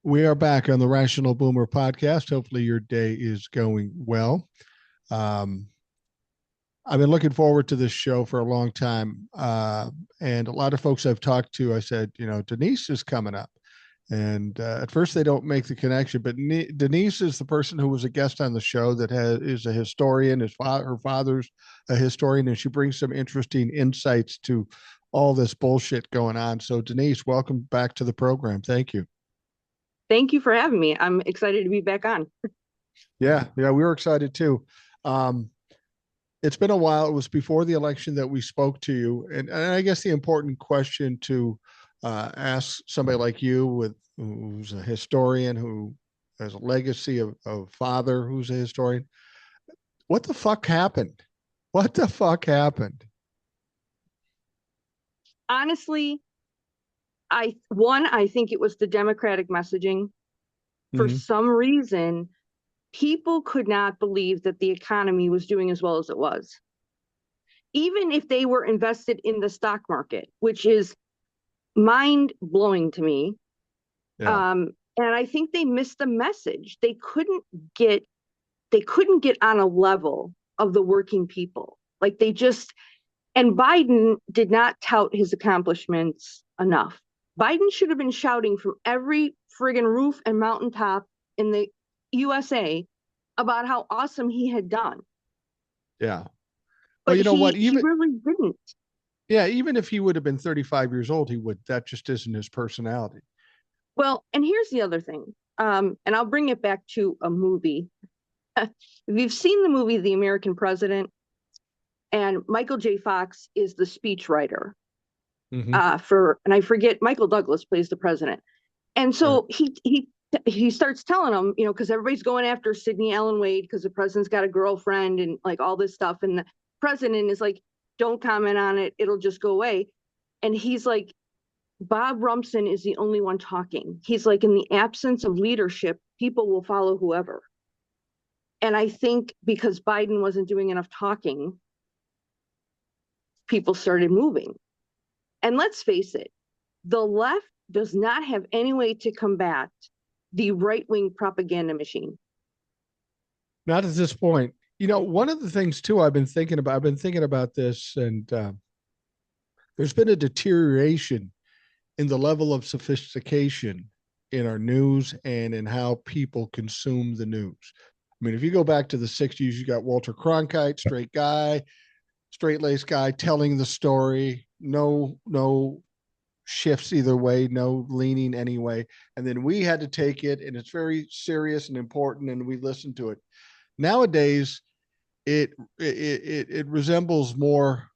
We are back on the Rational Boomer podcast. Hopefully, your day is going well. Um, I've been looking forward to this show for a long time. And a lot of folks I've talked to, I said, Denice is coming up. And at first, they don't make the connection. But Denice is the person who was a guest on the show that is a historian. Her father's a historian, and she brings some interesting insights to all this bullshit going on. So, Denice, welcome back to the program. Thank you. Thank you for having me. I'm excited to be back on. Yeah, we were excited too. Um, it's been a while. It was before the election that we spoke to you, and I guess the important question to ask somebody like you, who's a historian, who has a legacy of father who's a historian, what the fuck happened? What the fuck happened? Honestly, I think it was the Democratic messaging. For Mm-hmm. some reason, people could not believe that the economy was doing as well as it was. Even if they were invested in the stock market, which is mind blowing to me. Yeah. And I think they missed the message. Get they couldn't get on a level of the working people. Like and Biden did not tout his accomplishments enough. Biden should have been shouting from every friggin' roof and mountaintop in the USA about how awesome he had done. Yeah. Well, But you know what? he really didn't. Even if he would have been 35 years old, he would. That just isn't his personality. Well, and here's the other thing. And I'll bring it back to a movie. If you've seen the movie The American President, and Michael J. Fox is the speechwriter Mm-hmm. and I forget, Michael Douglas plays the president. And Right. so he starts telling them, because everybody's going after Sidney Allen Wade because the president's got a girlfriend and like all this stuff. And the president is like, don't comment on it. It'll just go away. And he's like, Bob Rumson is the only one talking. He's like, in the absence of leadership, people will follow whoever. And I think because Biden wasn't doing enough talking, people started moving. And let's face it, the left does not have any way to combat the right-wing propaganda machine. Not at this point. One of the things too I've been thinking about this, and there's been a deterioration in the level of sophistication in our news and in how people consume the news. I mean, if you go back to the 60s, you got Walter Cronkite, straight guy, straight-laced guy telling the story, no shifts either way, no leaning any way. And then we had to take it, and it's very serious and important, and we listen to it. Nowadays, it resembles more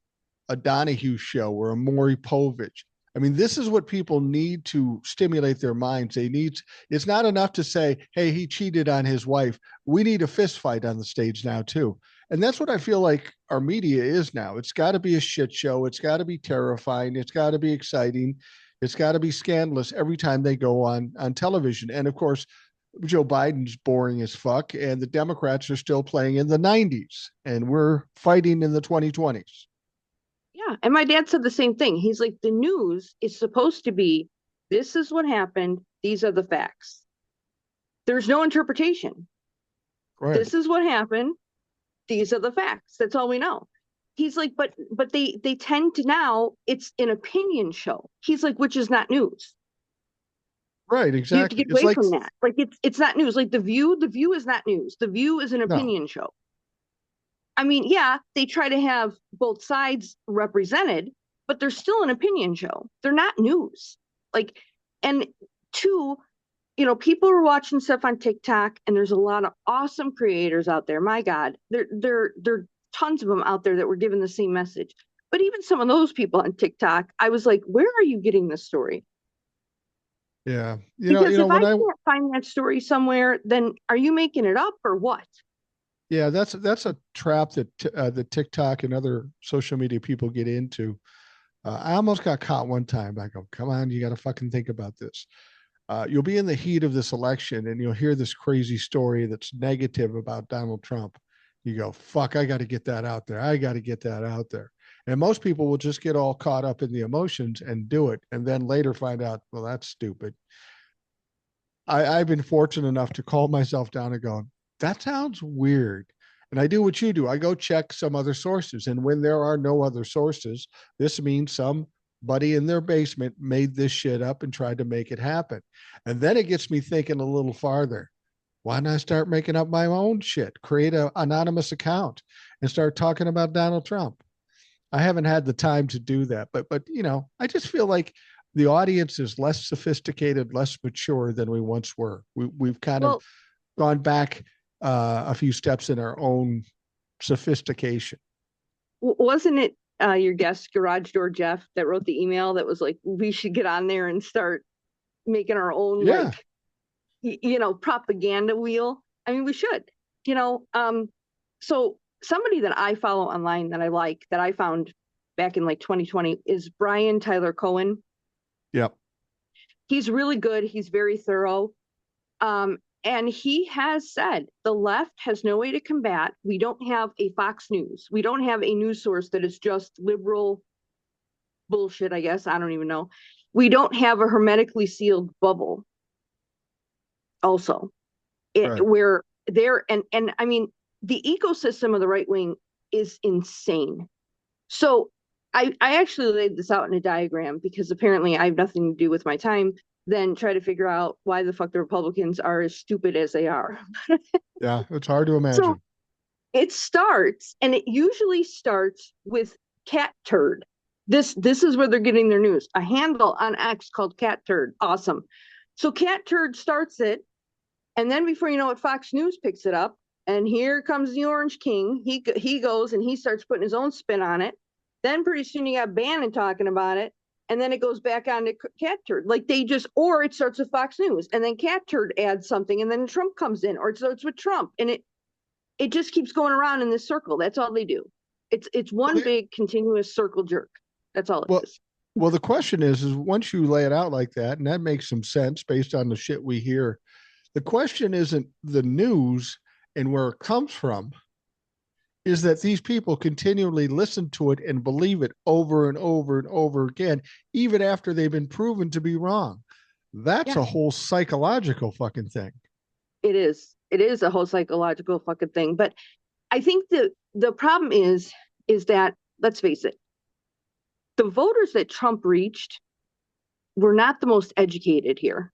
a Donahue show or a Maury Povich. I mean, this is what people need to stimulate their minds. It's not enough to say, hey, he cheated on his wife. We need a fist fight on the stage now, too. And that's what I feel like our media is now. It's got to be a shit show. It's got to be terrifying. It's got to be exciting. It's got to be scandalous every time they go on television. And of course, Joe Biden's boring as fuck, and the Democrats are still playing in the 90s, and we're fighting in the 2020s. Yeah. And my dad said the same thing. He's like, the news is supposed to be, this is what happened. These are the facts. There's no interpretation. Right. This is what happened. These are the facts. That's all we know. He's like, but they tend to now, it's an opinion show. He's like, which is not news. Right, You have to exactly. get It's away like, from that. Like it's not news. Like the view is not news. The View is an no, opinion show. I mean, yeah, they try to have both sides represented, but they're still an opinion show. They're not news. Like, and two, people are watching stuff on TikTok, and there's a lot of awesome creators out there. My God, there are tons of them out there that were given the same message. But even some of those people on TikTok, I was like, where are you getting this story? yeah. Because if I can't find that story somewhere, then are you making it up or what? Yeah, that's a trap that the TikTok and other social media people get into. I almost got caught one time. I go, come on, you got to fucking think about this. You'll be in the heat of this election, and you'll hear this crazy story that's negative about Donald Trump. You go, fuck, I got to get that out there. I got to get that out there. And most people will just get all caught up in the emotions and do it, and then later find out, well, that's stupid. I've been fortunate enough to call myself down and go, that sounds weird. And I do what you do. I go check some other sources. And when there are no other sources, this means somebody in their basement made this shit up and tried to make it happen. And then it gets me thinking a little farther. Why not start making up my own shit? Create an anonymous account and start talking about Donald Trump. I haven't had the time to do that, but I just feel like the audience is less sophisticated, less mature than we once were. We've kind of Well, gone back a few steps in our own sophistication. wasn't it your guest, Garage Door Jeff, that wrote the email that was like, we should get on there and start making our own, Yeah, like, propaganda wheel? I mean, we should, you know. So somebody that I follow online that I like, that I found back in like 2020, is Brian Tyler Cohen. yep, He's really good. He's very thorough. And he has said the left has no way to combat. We don't have a Fox News. We don't have a news source that is just liberal bullshit, I guess. I don't even know. We don't have a hermetically sealed bubble, also. right. Where there, and I mean, the ecosystem of the right wing is insane. So I actually laid this out in a diagram because apparently I have nothing to do with my time than try to figure out why the fuck the Republicans are as stupid as they are. Yeah, it's hard to So imagine. it starts, and it usually starts with cat turd. This is where they're getting their news. A handle on X called cat turd. Awesome. So cat turd starts it, and then before you know it, Fox News picks it up, and here comes the Orange King. He goes and he starts putting his own spin on it. Then pretty soon you got Bannon talking about it, and then it goes back on to cat turd. Like they just, or it starts with Fox News, and then cat turd adds something, and then Trump comes in, or it starts with Trump, and it just keeps going around in this circle. That's all they do. It's Well, one big continuous circle jerk. That's all it well, is. well, the question is once you lay it out like that, and that makes some sense based on the shit we hear. The question isn't the news and where it comes from, is that these people continually listen to it and believe it over and over and over again, even after they've been proven to be wrong. That's Yeah, a whole psychological fucking thing. it is. It is a whole psychological fucking thing. But I think the problem is that, let's face it, the voters that Trump reached were not the most educated here.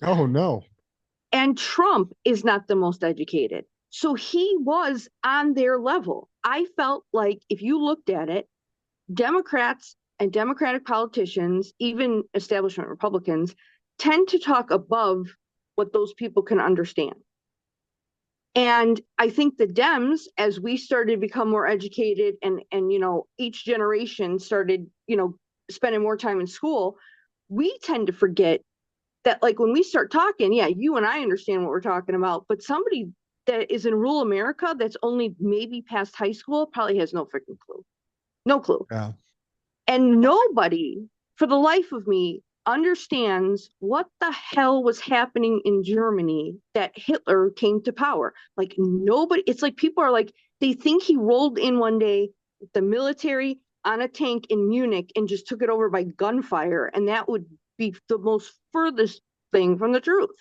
Oh, no. And Trump is not the most educated. So he was on their level. I felt like if you looked at it, Democrats and Democratic politicians, even establishment Republicans, tend to talk above what those people can understand. And I think the Dems, as we started to become more educated and each generation started, spending more time in school, we tend to forget that, like, when we start talking, yeah, you and I understand what we're talking about, but somebody that is in rural America that's only maybe past high school probably has no freaking clue. No clue. Yeah. And nobody, for the life of me, understands what the hell was happening in Germany that Hitler came to power. Like, nobody, it's like people are like, they think he rolled in one day with the military on a tank in Munich and just took it over by gunfire. And that would be the most furthest thing from the truth.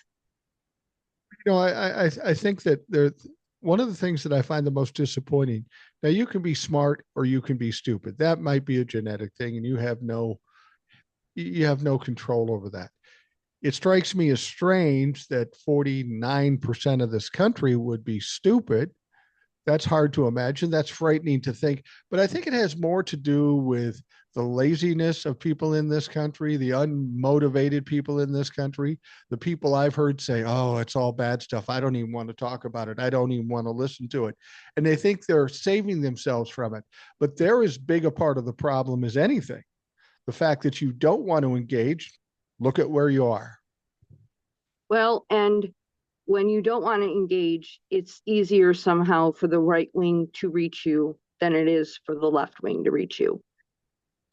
I think that one of the things that I find the most disappointing. Now, you can be smart or you can be stupid. That might be a genetic thing, and you have no control over that. It strikes me as strange that 49% of this country would be stupid. That's hard to imagine. That's frightening to think. But I think it has more to do with the laziness of people in this country, the unmotivated people in this country, the people I've heard say, oh, it's all bad stuff. I don't even want to talk about it. I don't even want to listen to it. And they think they're saving themselves from it. But they're as big a part of the problem as anything. The fact that you don't want to engage, look at where you are. Well, and when you don't want to engage, it's easier somehow for the right wing to reach you than it is for the left wing to reach you.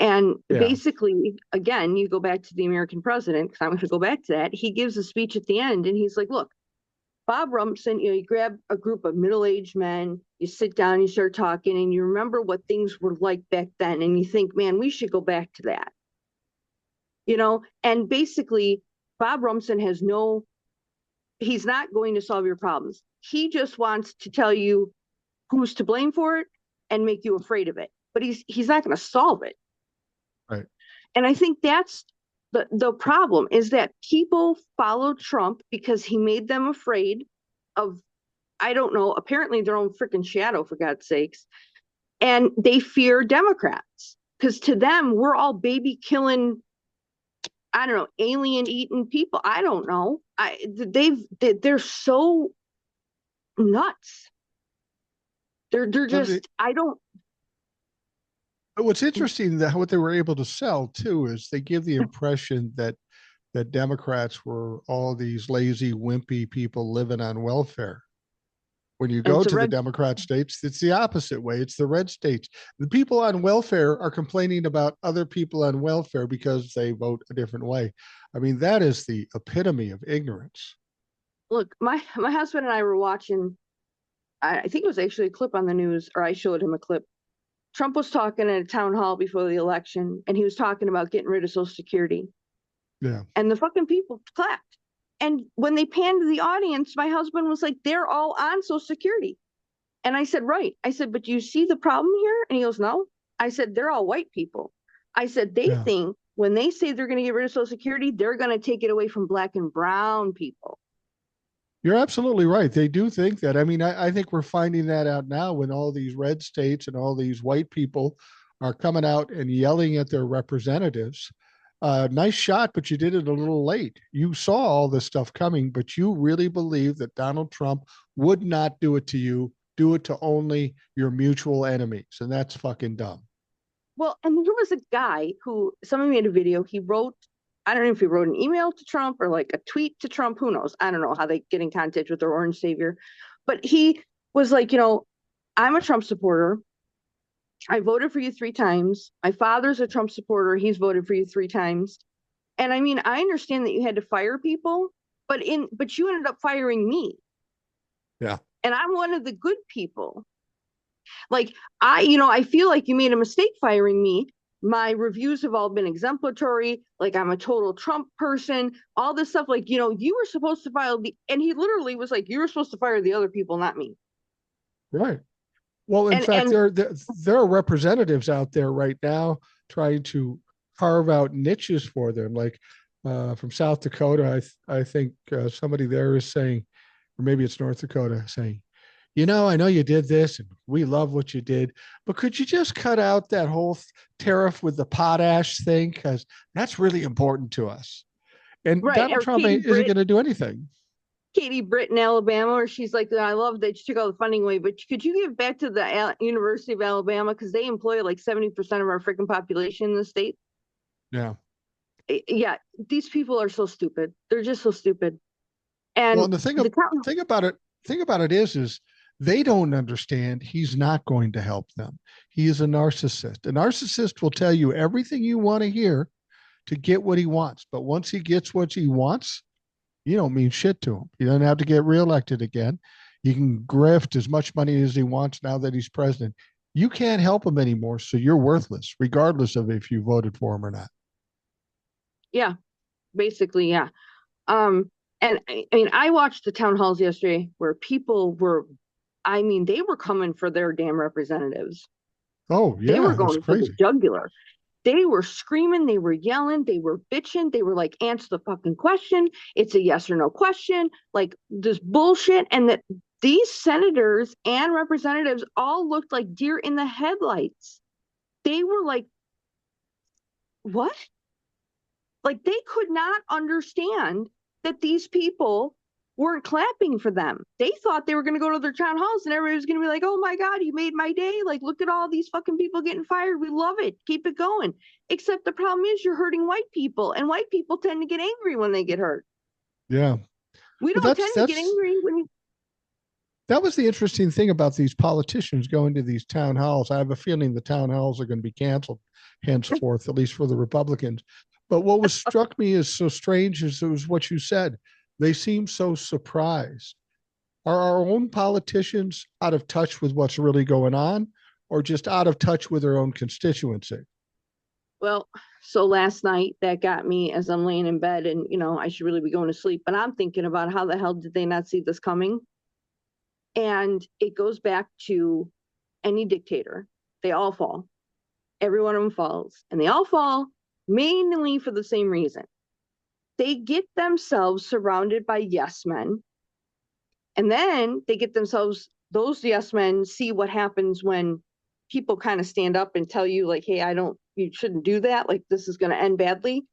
And Yeah. basically, again, you go back to the American president, because I'm going to go back to that. He gives a speech at the end, and he's like, look, Bob Rumpson, you grab a group of middle-aged men, you sit down, you start talking, and you remember what things were like back then, and you think, man, we should go back to that. And basically, Bob Rumpson has no he's not going to solve your problems. He just wants to tell you who's to blame for it and make you afraid of it. But he's not going to solve it. Right. And I think that's the problem, is that people follow Trump because he made them afraid of, I don't know, apparently their own freaking shadow, for God's sakes. And they fear Democrats because to them, we're all baby killing, I don't know, alien eating people. I don't know. They're so nuts. They're just, I don't. But what's interesting that what they were able to sell too is they give the impression that Democrats were all these lazy, wimpy people living on welfare. When you go to the Democrat states, it's the opposite way. It's the red states. The people on welfare are complaining about other people on welfare because they vote a different way. I mean, that is the epitome of ignorance. Look, my husband and I were watching, I think it was actually a clip on the news, or I showed him a clip. Trump was talking at a town hall before the election, and he was talking about getting rid of Social Security. Yeah. And the fucking people clapped. And when they panned to the audience, my husband was like, they're all on Social Security. And I said, right. I said, but do you see the problem here? And he goes, no. I said, they're all white people. I said, they think when they say they're going to get rid of Social Security, they're going to take it away from black and brown people. You're absolutely right. They do think that. I mean, I think we're finding that out now when all these red states and all these white people are coming out and yelling at their representatives. Nice shot, but you did it a little late. You saw all this stuff coming, but you really believe that Donald Trump would not do it to you, do it to only your mutual enemies. And that's fucking dumb. Well, and there was a guy who, someone made a video, he wrote, I don't know if he wrote an email to Trump or like a tweet to Trump, who knows? I don't know how they get in contact with their orange savior. But he was like, I'm a Trump supporter. I voted for you 3 times. My father's a Trump supporter. He's voted for you 3 times. And I mean, I understand that you had to fire people, but you ended up firing me. Yeah. And I'm one of the good people. Like, I feel like you made a mistake firing me. My reviews have all been exemplary. Like, I'm a total Trump person, all this stuff. Like, you were supposed to file and he literally was like, you were supposed to fire the other people, not me. Right. Well, in fact, there are representatives out there right now trying to carve out niches for them. Like from South Dakota, I think somebody there is saying, or maybe it's North Dakota, saying, I know you did this and we love what you did, but could you just cut out that whole tariff with the potash thing? Because that's really important to us. And Donald Trump isn't going to do anything. Katie Britt in Alabama, where she's like, I love that you took all the funding away, but could you give back to the University of Alabama? Because they employ like 70% of our freaking population in the state. Yeah. Yeah. These people are so stupid. They're just so stupid. And well, and the thing about it is they don't understand he's not going to help them. He is a narcissist. A narcissist will tell you everything you want to hear to get what he wants. But once he gets what he wants, you don't mean shit to him. He doesn't have to get reelected again. He can grift as much money as he wants now that he's president. You can't help him anymore, so you're worthless, regardless of if you voted for him or not. Yeah, basically, yeah. And I mean, I watched the town halls yesterday where people were, they were coming for their damn representatives. Oh, yeah. They were going for the jugular. They were screaming, they were yelling, they were bitching, they were like, answer the fucking question. It's a yes or no question, like this bullshit. And that these senators and representatives all looked like deer in the headlights. They were like, what? Like they could not understand that these people weren't clapping for them. They thought they were going to go to their town halls and everybody was going to be like, oh my God, you made my day. Like, look at all these fucking people getting fired. We love it. Keep it going. Except the problem is you're hurting white people, and white people tend to get angry when they get hurt. Yeah. We don't tend to get angry when you... That was the interesting thing about these politicians going to these town halls. I have a feeling the town halls are going to be canceled henceforth, at least for the Republicans. But what was struck me as so strange is it was what you said. They seem so surprised. Are our own politicians out of touch with what's really going on, or just out of touch with their own constituency? Well, so last night that got me as I'm laying in bed and, I should really be going to sleep, but I'm thinking about how the hell did they not see this coming? And it goes back to any dictator. They all fall. Every one of them falls. And they all fall mainly for the same reason. They get themselves surrounded by yes men. And then they get themselves, those yes men see what happens when people kind of stand up and tell you, like, hey, you shouldn't do that. Like, this is going to end badly.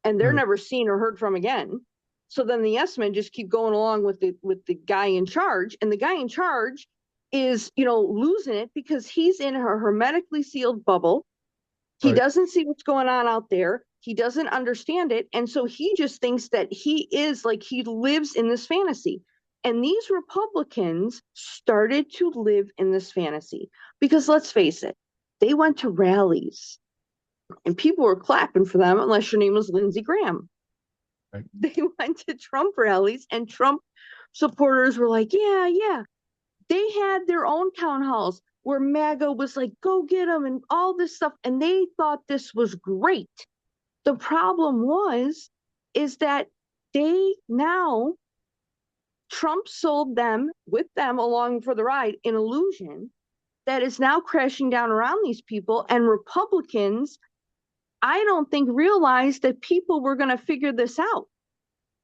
And they're Right. never seen or heard from again. So then the yes men just keep going along with the guy in charge, and the guy in charge is losing it because he's in a hermetically sealed bubble. He Right. doesn't see what's going on out there. He doesn't understand it, and so he just thinks that he lives in this fantasy. And these Republicans started to live in this fantasy because, let's face it, they went to rallies and people were clapping for them unless your name was Lindsey Graham. Right. They went to Trump rallies and Trump supporters were like, yeah, yeah. They had their own town halls where MAGA was like, go get them and all this stuff. And they thought this was great. The problem is that they now, Trump sold them with them along for the ride an illusion that is now crashing down around these people. And Republicans, I don't think realized that people were going to figure this out.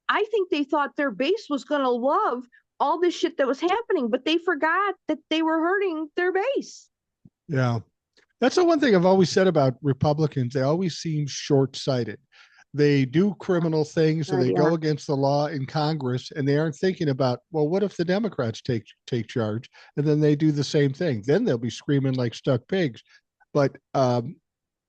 I think they thought their base was going to love all this shit that was happening, but they forgot that they were hurting their base. Yeah. That's the one thing I've always said about Republicans. They always seem short sighted. They do criminal things or they Yeah. go against the law in Congress and they aren't thinking about, well, what if the Democrats take charge and then they do the same thing? Then they'll be screaming like stuck pigs. But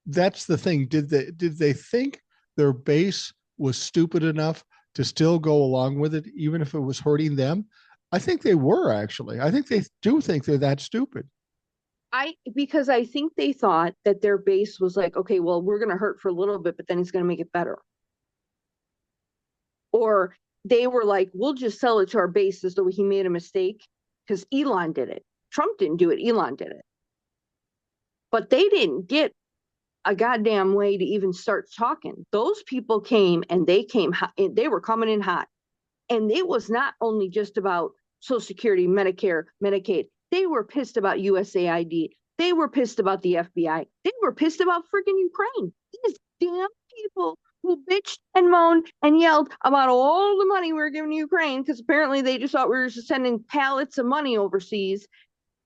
that's the thing. Did they think their base was stupid enough to still go along with it, even if it was hurting them? I think they were actually. I think they do think they're that stupid. Because I think they thought that their base was like, okay, well, we're going to hurt for a little bit, but then it's going to make it better. Or they were like, we'll just sell it to our base as though he made a mistake because Elon did it. Trump didn't do it. Elon did it. But they didn't get a goddamn way to even start talking. Those people came and they were coming in hot. And it was not only just about Social Security, Medicare, Medicaid. They were pissed about USAID. They were pissed about the FBI. They were pissed about freaking Ukraine. These damn people who bitched and moaned and yelled about all the money we were giving to Ukraine, because apparently they just thought we were just sending pallets of money overseas,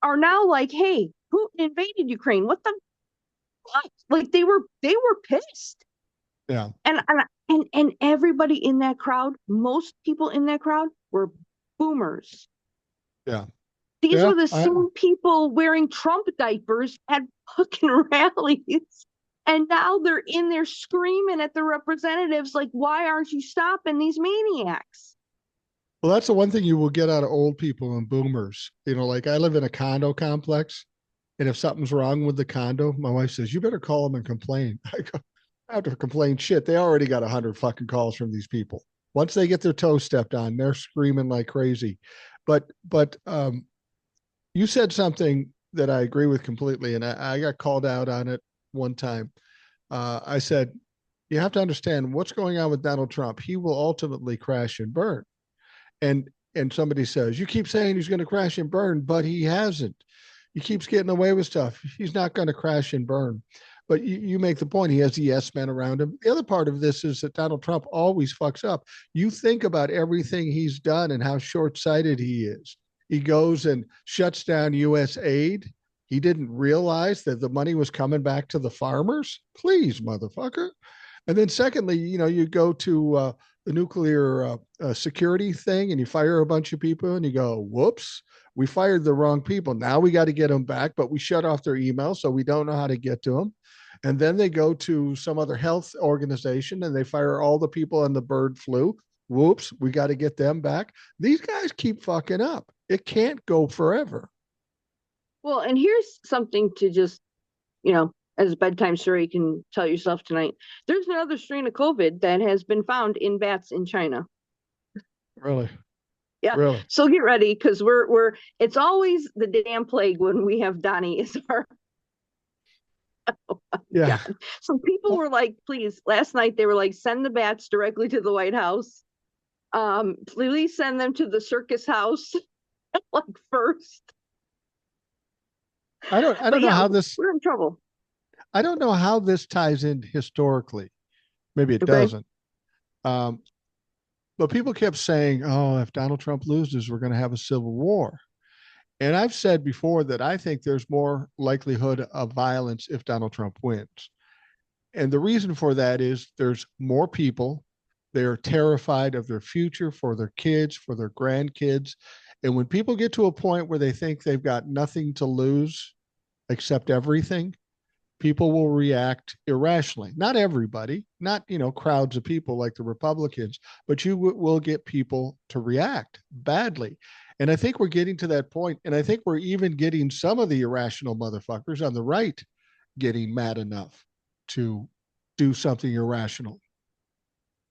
are now like, hey, who invaded Ukraine? What the fuck? Like they were pissed. Yeah. And everybody in that crowd, most people in that crowd were boomers. Yeah. These Yeah. were the same people wearing Trump diapers at fucking rallies. And now they're in there screaming at the representatives like, why aren't you stopping these maniacs? Well, that's the one thing you will get out of old people and boomers. Like I live in a condo complex, and if something's wrong with the condo, my wife says, you better call them and complain. I go, I have to complain shit. They already got 100 fucking calls from these people. Once they get their toes stepped on, they're screaming like crazy. But you said something that I agree with completely, and I got called out on it one time. I said, you have to understand what's going on with Donald Trump. He will ultimately crash and burn. And somebody says, you keep saying he's going to crash and burn, but he hasn't. He keeps getting away with stuff. He's not going to crash and burn. But you make the point. He has the yes men around him. The other part of this is that Donald Trump always fucks up. You think about everything he's done and how short sighted he is. He goes and shuts down U.S. aid. He didn't realize that the money was coming back to the farmers. Please, motherfucker. And then secondly, you go to the nuclear security thing and you fire a bunch of people and you go, whoops, we fired the wrong people. Now we got to get them back, but we shut off their email, so we don't know how to get to them. And then they go to some other health organization and they fire all the people on the bird flu. Whoops, we got to get them back. These guys keep fucking up. It can't go forever. Well, and here's something to just, as a bedtime story you can tell yourself tonight. There's another strain of COVID that has been found in bats in China. Really? Yeah. Really? So get ready, because it's always the damn plague when we have Donnie as our Yeah. God. So people were like, please, last night they were like, send the bats directly to the White House. Please send them to the circus house, like first. I don't But know yeah, how this we're in trouble. I don't know how this ties in historically. Maybe it Okay. doesn't. Um, but people kept saying, "Oh, if Donald Trump loses, we're going to have a civil war." And I've said before that I think there's more likelihood of violence if Donald Trump wins. And the reason for that is there's more people. They're terrified of their future, for their kids, for their grandkids. And when people get to a point where they think they've got nothing to lose except everything, people will react irrationally. Not everybody, not, crowds of people like the Republicans, but you will get people to react badly. And I think we're getting to that point, and I think we're even getting some of the irrational motherfuckers on the right getting mad enough to do something irrational.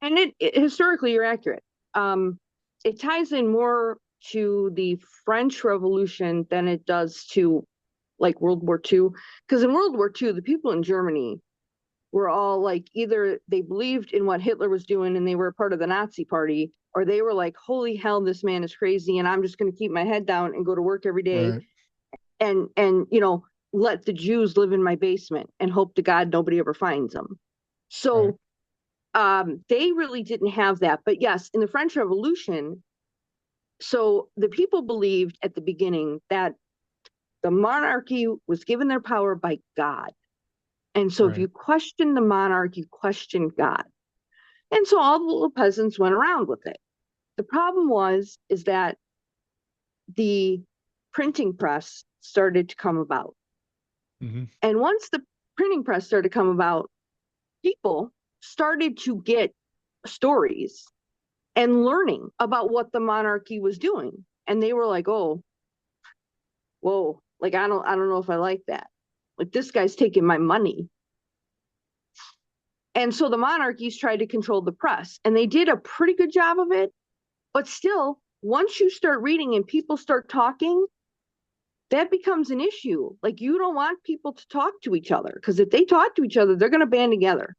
And historically, you're accurate. Um, it ties in more to the French Revolution than it does to like World War II. Because in World War II, the people in Germany were all like either they believed in what Hitler was doing and they were a part of the Nazi party, or they were like, holy hell, this man is crazy, and I'm just going to keep my head down and go to work every day Right. and let the Jews live in my basement and hope to God nobody ever finds them. Right. So they really didn't have that. But yes, in the French Revolution, so the people believed at the beginning that the monarchy was given their power by God. And so if Right. you question the monarch, you question God. And so all the little peasants went around with it. The problem is that the printing press started to come about. Mm-hmm. And once the printing press started to come about, people started to get stories and learning about what the monarchy was doing. And they were like, oh, whoa, like I don't know if I like that. Like this guy's taking my money. And so the monarchies tried to control the press, and they did a pretty good job of it. But still, once you start reading and people start talking, that becomes an issue. Like you don't want people to talk to each other, because if they talk to each other, they're going to band together.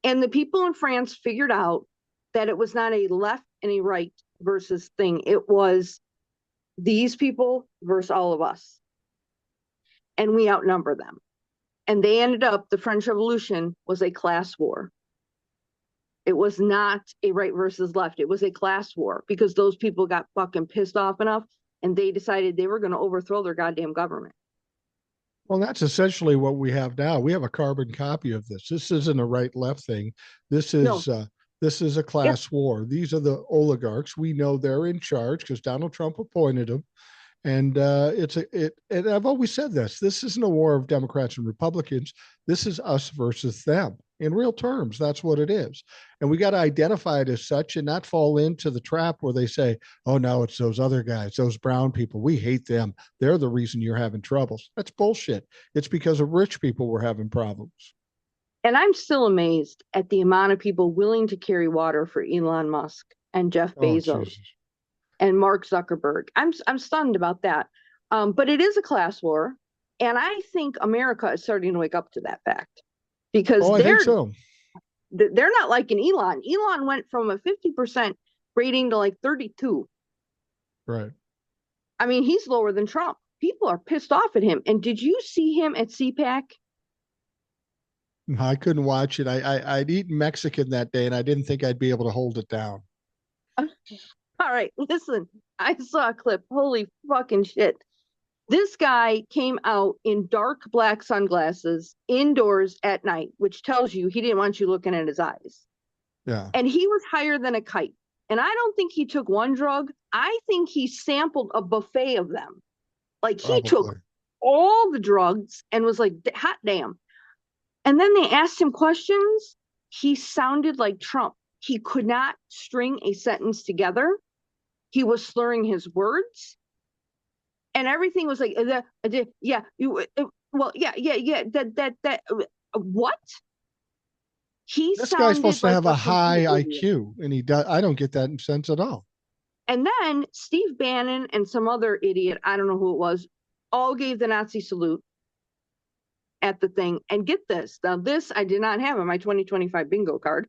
And the people in France figured out that it was not a left and a right versus thing. It was these people versus all of us. And we outnumber them. And they ended up, the French Revolution was a class war. It was not a right versus left. It was a class war because those people got fucking pissed off enough and they decided they were going to overthrow their goddamn government. Well, that's essentially what we have now. We have a carbon copy of this. This isn't a right-left thing. This No, is uh, this is a yeah. class war. These are the oligarchs. We know they're in charge because Donald Trump appointed them. And and I've always said this. This isn't a war of Democrats and Republicans. This is us versus them. In real terms, that's what it is. And we got to identify it as such and not fall into the trap where they say, oh, no, it's those other guys, those brown people. We hate them. They're the reason you're having troubles. That's bullshit. It's because of rich people we're having problems. And I'm still amazed at the amount of people willing to carry water for Elon Musk and Jeff Oh, Bezos Jesus. and Mark Zuckerberg. I'm stunned about that. But it is a class war, and I think America is starting to wake up to that fact because Oh, I think so. they're not liking Elon. Elon went from a 50% rating to like 32. Right. I mean, he's lower than Trump. People are pissed off at him. And did you see him at CPAC? I couldn't watch it. I'd eaten Mexican that day and I didn't think I'd be able to hold it down. All right, listen, I saw a clip. Holy fucking shit. This guy came out in dark black sunglasses indoors at night, which tells you he didn't want you looking at his eyes. Yeah, And he was higher than a kite. And I don't think he took one drug. I think he sampled a buffet of them. Like he probably. took all the drugs and was like, hot damn. And then they asked him questions. He sounded like Trump. He could not string a sentence together. He was slurring his words. And everything was like, yeah, well, yeah, what? He This guy's sounded supposed to like have a a complete high idiot. IQ, and he does. I don't get that sense at all. And then Steve Bannon and some other idiot, I don't know who it was, all gave the Nazi salute. at the thing. And get this. Now, this I did not have on my 2025 bingo card.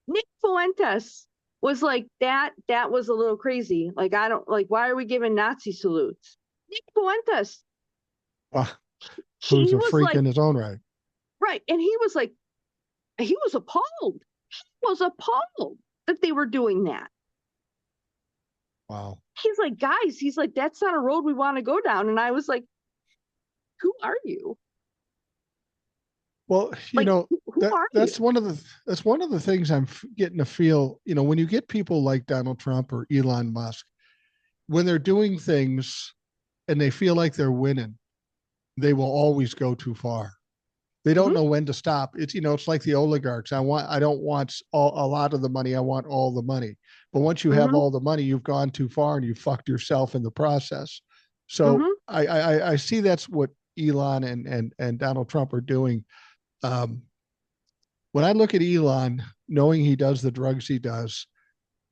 Nick Fuentes was like, that was a little crazy. Like, I don't like, why are we giving Nazi salutes? Nick Fuentes, Who's he a was freak like, in his own right. right. And he was like, he was appalled. He was appalled that they were doing that. Wow. He's like, guys, he's like, that's not a road we want to go down. And I was like, who are you? Well, Like, who are that's you? one of the things I'm getting to feel. When you get people like Donald Trump or Elon Musk, when they're doing things and they feel like they're winning, they will always go too far. They don't Mm-hmm, know when to stop. It's like the oligarchs. I don't want a lot of the money. I want all the money. But once you have mm-hmm, all the money, you've gone too far and you fucked yourself in the process. So mm-hmm. I see that's what Elon and Donald Trump are doing. Um, when I look at Elon, knowing he does the drugs he does,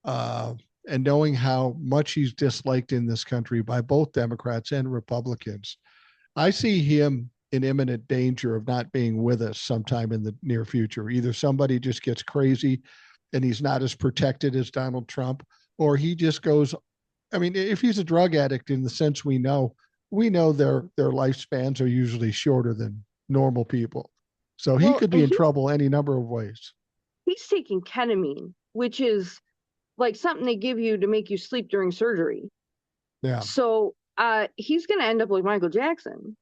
uh, and knowing how much he's disliked in this country by both Democrats and Republicans, I see him in imminent danger of not being with us sometime in the near future. Either somebody just gets crazy and he's not as protected as Donald Trump, or he just goes. I mean, if he's a drug addict in the sense we know their lifespans are usually shorter than normal people. So he Well, could be and in trouble any number of ways. he's taking ketamine, which is like something they give you to make you sleep during surgery. Yeah. So he's going to end up like Michael Jackson.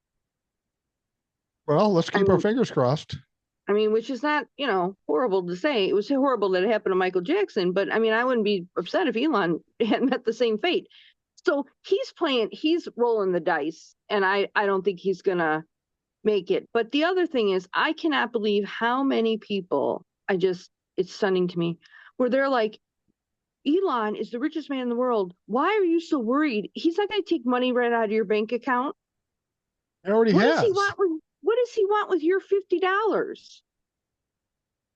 Well, let's I keep our mean, fingers crossed. which is not, horrible to say. It was horrible that it happened to Michael Jackson, but I mean, I wouldn't be upset if Elon had met the same fate. So he's rolling the dice, and I don't think he's going to make it. But the other thing is, I cannot believe how many people, it's stunning to me, where they're like, Elon is the richest man in the world. Why are you so worried? He's not going to take money right out of your bank account. It already What does he has. want with your $50?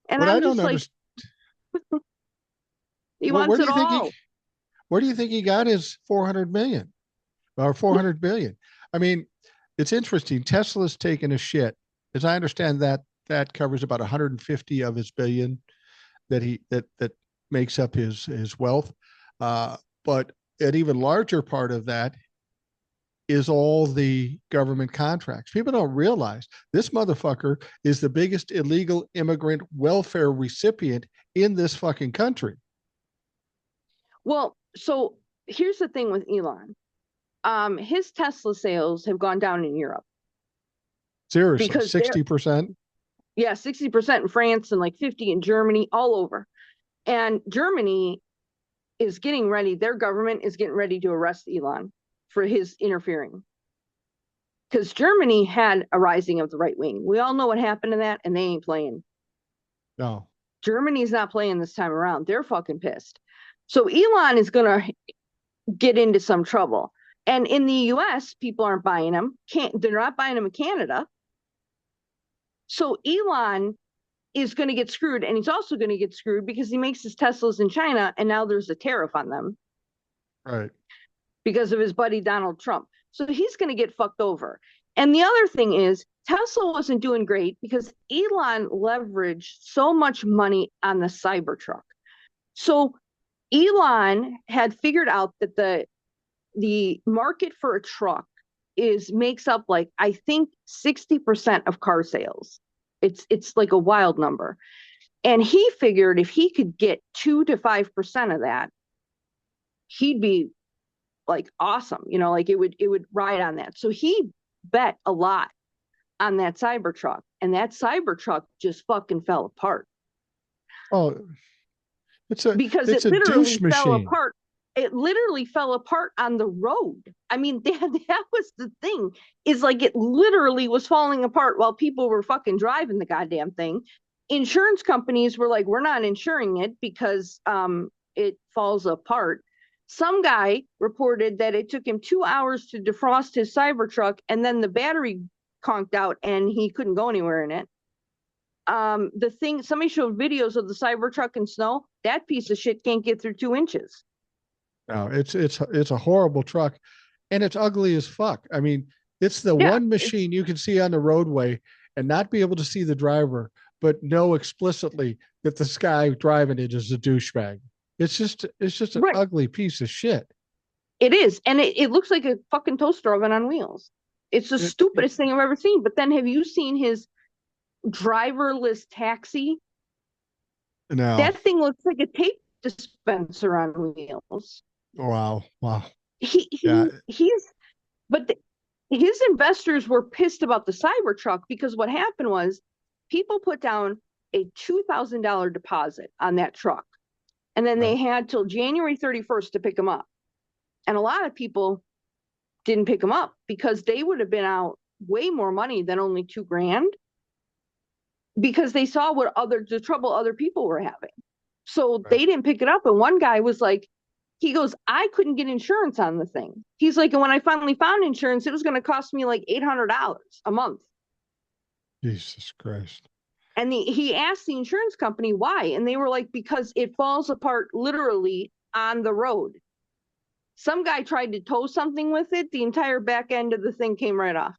And What I I'm don't just like, understand, he where wants do it you think he all. where do you think he got his 400 million or 400 billion? I mean, it's interesting. Tesla's taken a shit. As I understand that covers about 150 of his billion that makes up his wealth. But an even larger part of that is all the government contracts. People don't realize this motherfucker is the biggest illegal immigrant welfare recipient in this fucking country. Well, so here's the thing with Elon. His Tesla sales have gone down in Europe Seriously, because they're 60%. yeah, 60% in France and like 50 in Germany, all over. And Germany is getting ready, their government is getting ready to arrest Elon for his interfering. Because Germany had a rising of the right wing. We all know what happened to that, and they ain't playing. No. Germany's not playing this time around. They're fucking pissed. So Elon is going to get into some trouble. And in the US, people aren't buying them. They're not buying them in Canada. So Elon is going to get screwed. And he's also going to get screwed because he makes his Teslas in China. And now there's a tariff on them Right. because of his buddy Donald Trump. So he's going to get fucked over. And the other thing is, Tesla wasn't doing great because Elon leveraged so much money on the Cybertruck. So Elon had figured out that the market for a truck makes up like I think 60% of car sales. It's like a wild number. And he figured if he could get 2 to 5% of that, he'd be like awesome. Like it would ride on that. So he bet a lot on that Cybertruck, and that Cybertruck just fucking fell apart Oh, because it's it a literally douche fell machine. apart. It literally fell apart on the road. I mean, that was the thing, is like it literally was falling apart while people were fucking driving the goddamn thing. Insurance companies were like, we're not insuring it because it falls apart. Some guy reported that it took him 2 hours to defrost his Cybertruck, and then the battery conked out and he couldn't go anywhere in it. The thing, somebody showed videos of the Cybertruck in snow. That piece of shit can't get through 2 inches. No, it's a horrible truck, and it's ugly as fuck. I mean, it's the Yeah, one it's machine you can see on the roadway, and not be able to see the driver, but know explicitly that this guy driving it is a douchebag. It's just an Right. ugly piece of shit. It is. And it looks like a fucking toaster oven on wheels. It's the It stupidest thing I've ever seen. But then have you seen his driverless taxi? no. That thing looks like a tape dispenser on wheels. Wow. Wow. He Yeah. he he's but the, his investors were pissed about the Cybertruck because what happened was people put down a $2,000 deposit on that truck, and then Right. they had till January 31st to pick them up. And a lot of people didn't pick them up because they would have been out way more money than only 2 grand because they saw what the trouble other people were having. So Right. they didn't pick it up. And one guy was like, he goes, I couldn't get insurance on the thing. He's like, and when I finally found insurance, it was going to cost me like $800 a month. Jesus Christ. And he asked the insurance company why. And they were like, because it falls apart literally on the road. Some guy tried to tow something with it. The entire back end of the thing came right off.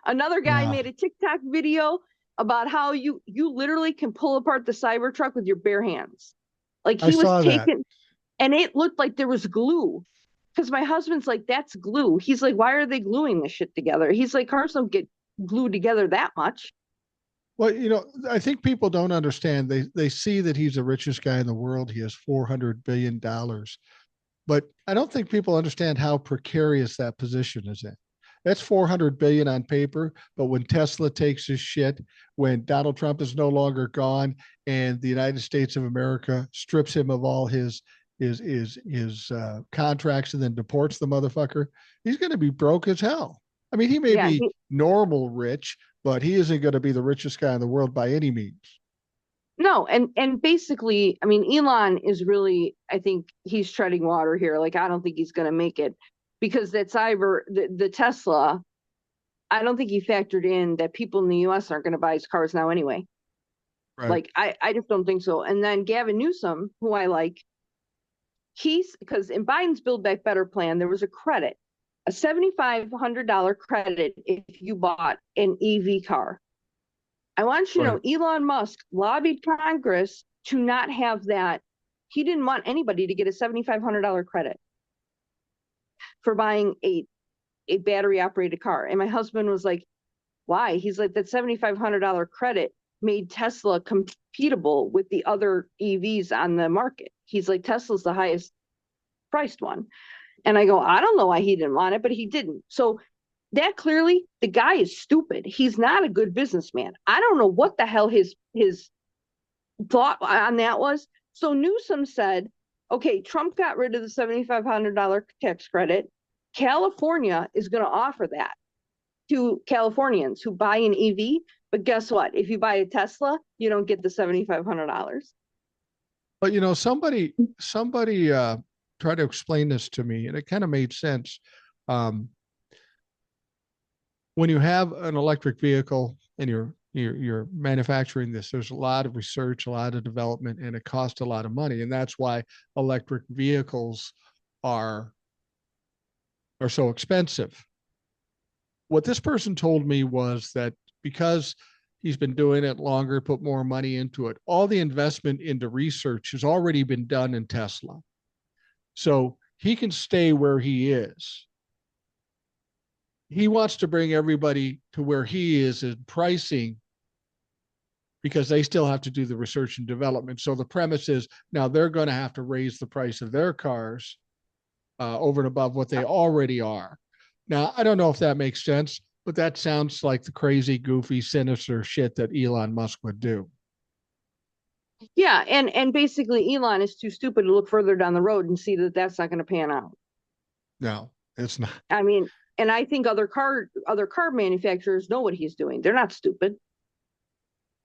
Another guy Yeah. made a TikTok video about how you literally can pull apart the Cybertruck with your bare hands. Like I he was saw that. taking, and it looked like there was glue. Because my husband's like, that's glue. He's like, why are they gluing this shit together? He's like, cars don't get glued together that much. Well, I think people don't understand. They see that he's the richest guy in the world. He has $400 billion, but I don't think people understand how precarious that position is in. That's 400 billion on paper, but when Tesla takes his shit, when Donald Trump is no longer gone, and the United States of America strips him of all his contracts and then deports the motherfucker, he's going to be broke as hell. I mean, he may Yeah, be normal rich, but he isn't going to be the richest guy in the world by any means. no, and basically, I mean, Elon is really, I think he's treading water here. Like, I don't think he's going to make it because the Tesla, I don't think he factored in that people in the U.S. aren't going to buy his cars now anyway. Right. Like, I just don't think so. And then Gavin Newsom, who I like, he's because in Biden's Build Back Better plan, there was a credit, a $7,500 credit if you bought an EV car. I want you to Right. know Elon Musk lobbied Congress to not have that. He didn't want anybody to get a $7,500 credit for buying a battery operated car. And my husband was like, why? He's like, that $7,500 credit made Tesla compatible with the other EVs on the market. He's like, Tesla's the highest priced one. And I go, I don't know why he didn't want it, but he didn't. So that clearly, the guy is stupid. He's not a good businessman. I don't know what the hell his thought on that was. So Newsom said, okay, Trump got rid of the $7,500 tax credit. California is going to offer that to Californians who buy an EV. But guess what? If you buy a Tesla, you don't get the $7,500. But somebody tried to explain this to me, and it kind of made sense. Um, when you have an electric vehicle and you're manufacturing this, there's a lot of research, a lot of development, and it costs a lot of money, and that's why electric vehicles are are so expensive. What this person told me was that because he's been doing it longer, put more money into it, all the investment into research has already been done in Tesla. So he can stay where he is. He wants to bring everybody to where he is in pricing because they still have to do the research and development. So the premise is now they're going to have to raise the price of their cars over and above what they already are. Now, I don't know if that makes sense, but that sounds like the crazy, goofy, sinister shit that Elon Musk would do. Yeah, and basically Elon is too stupid to look further down the road and see that that's not going to pan out. No, it's not. I mean, and I think other car manufacturers know what he's doing. They're not stupid.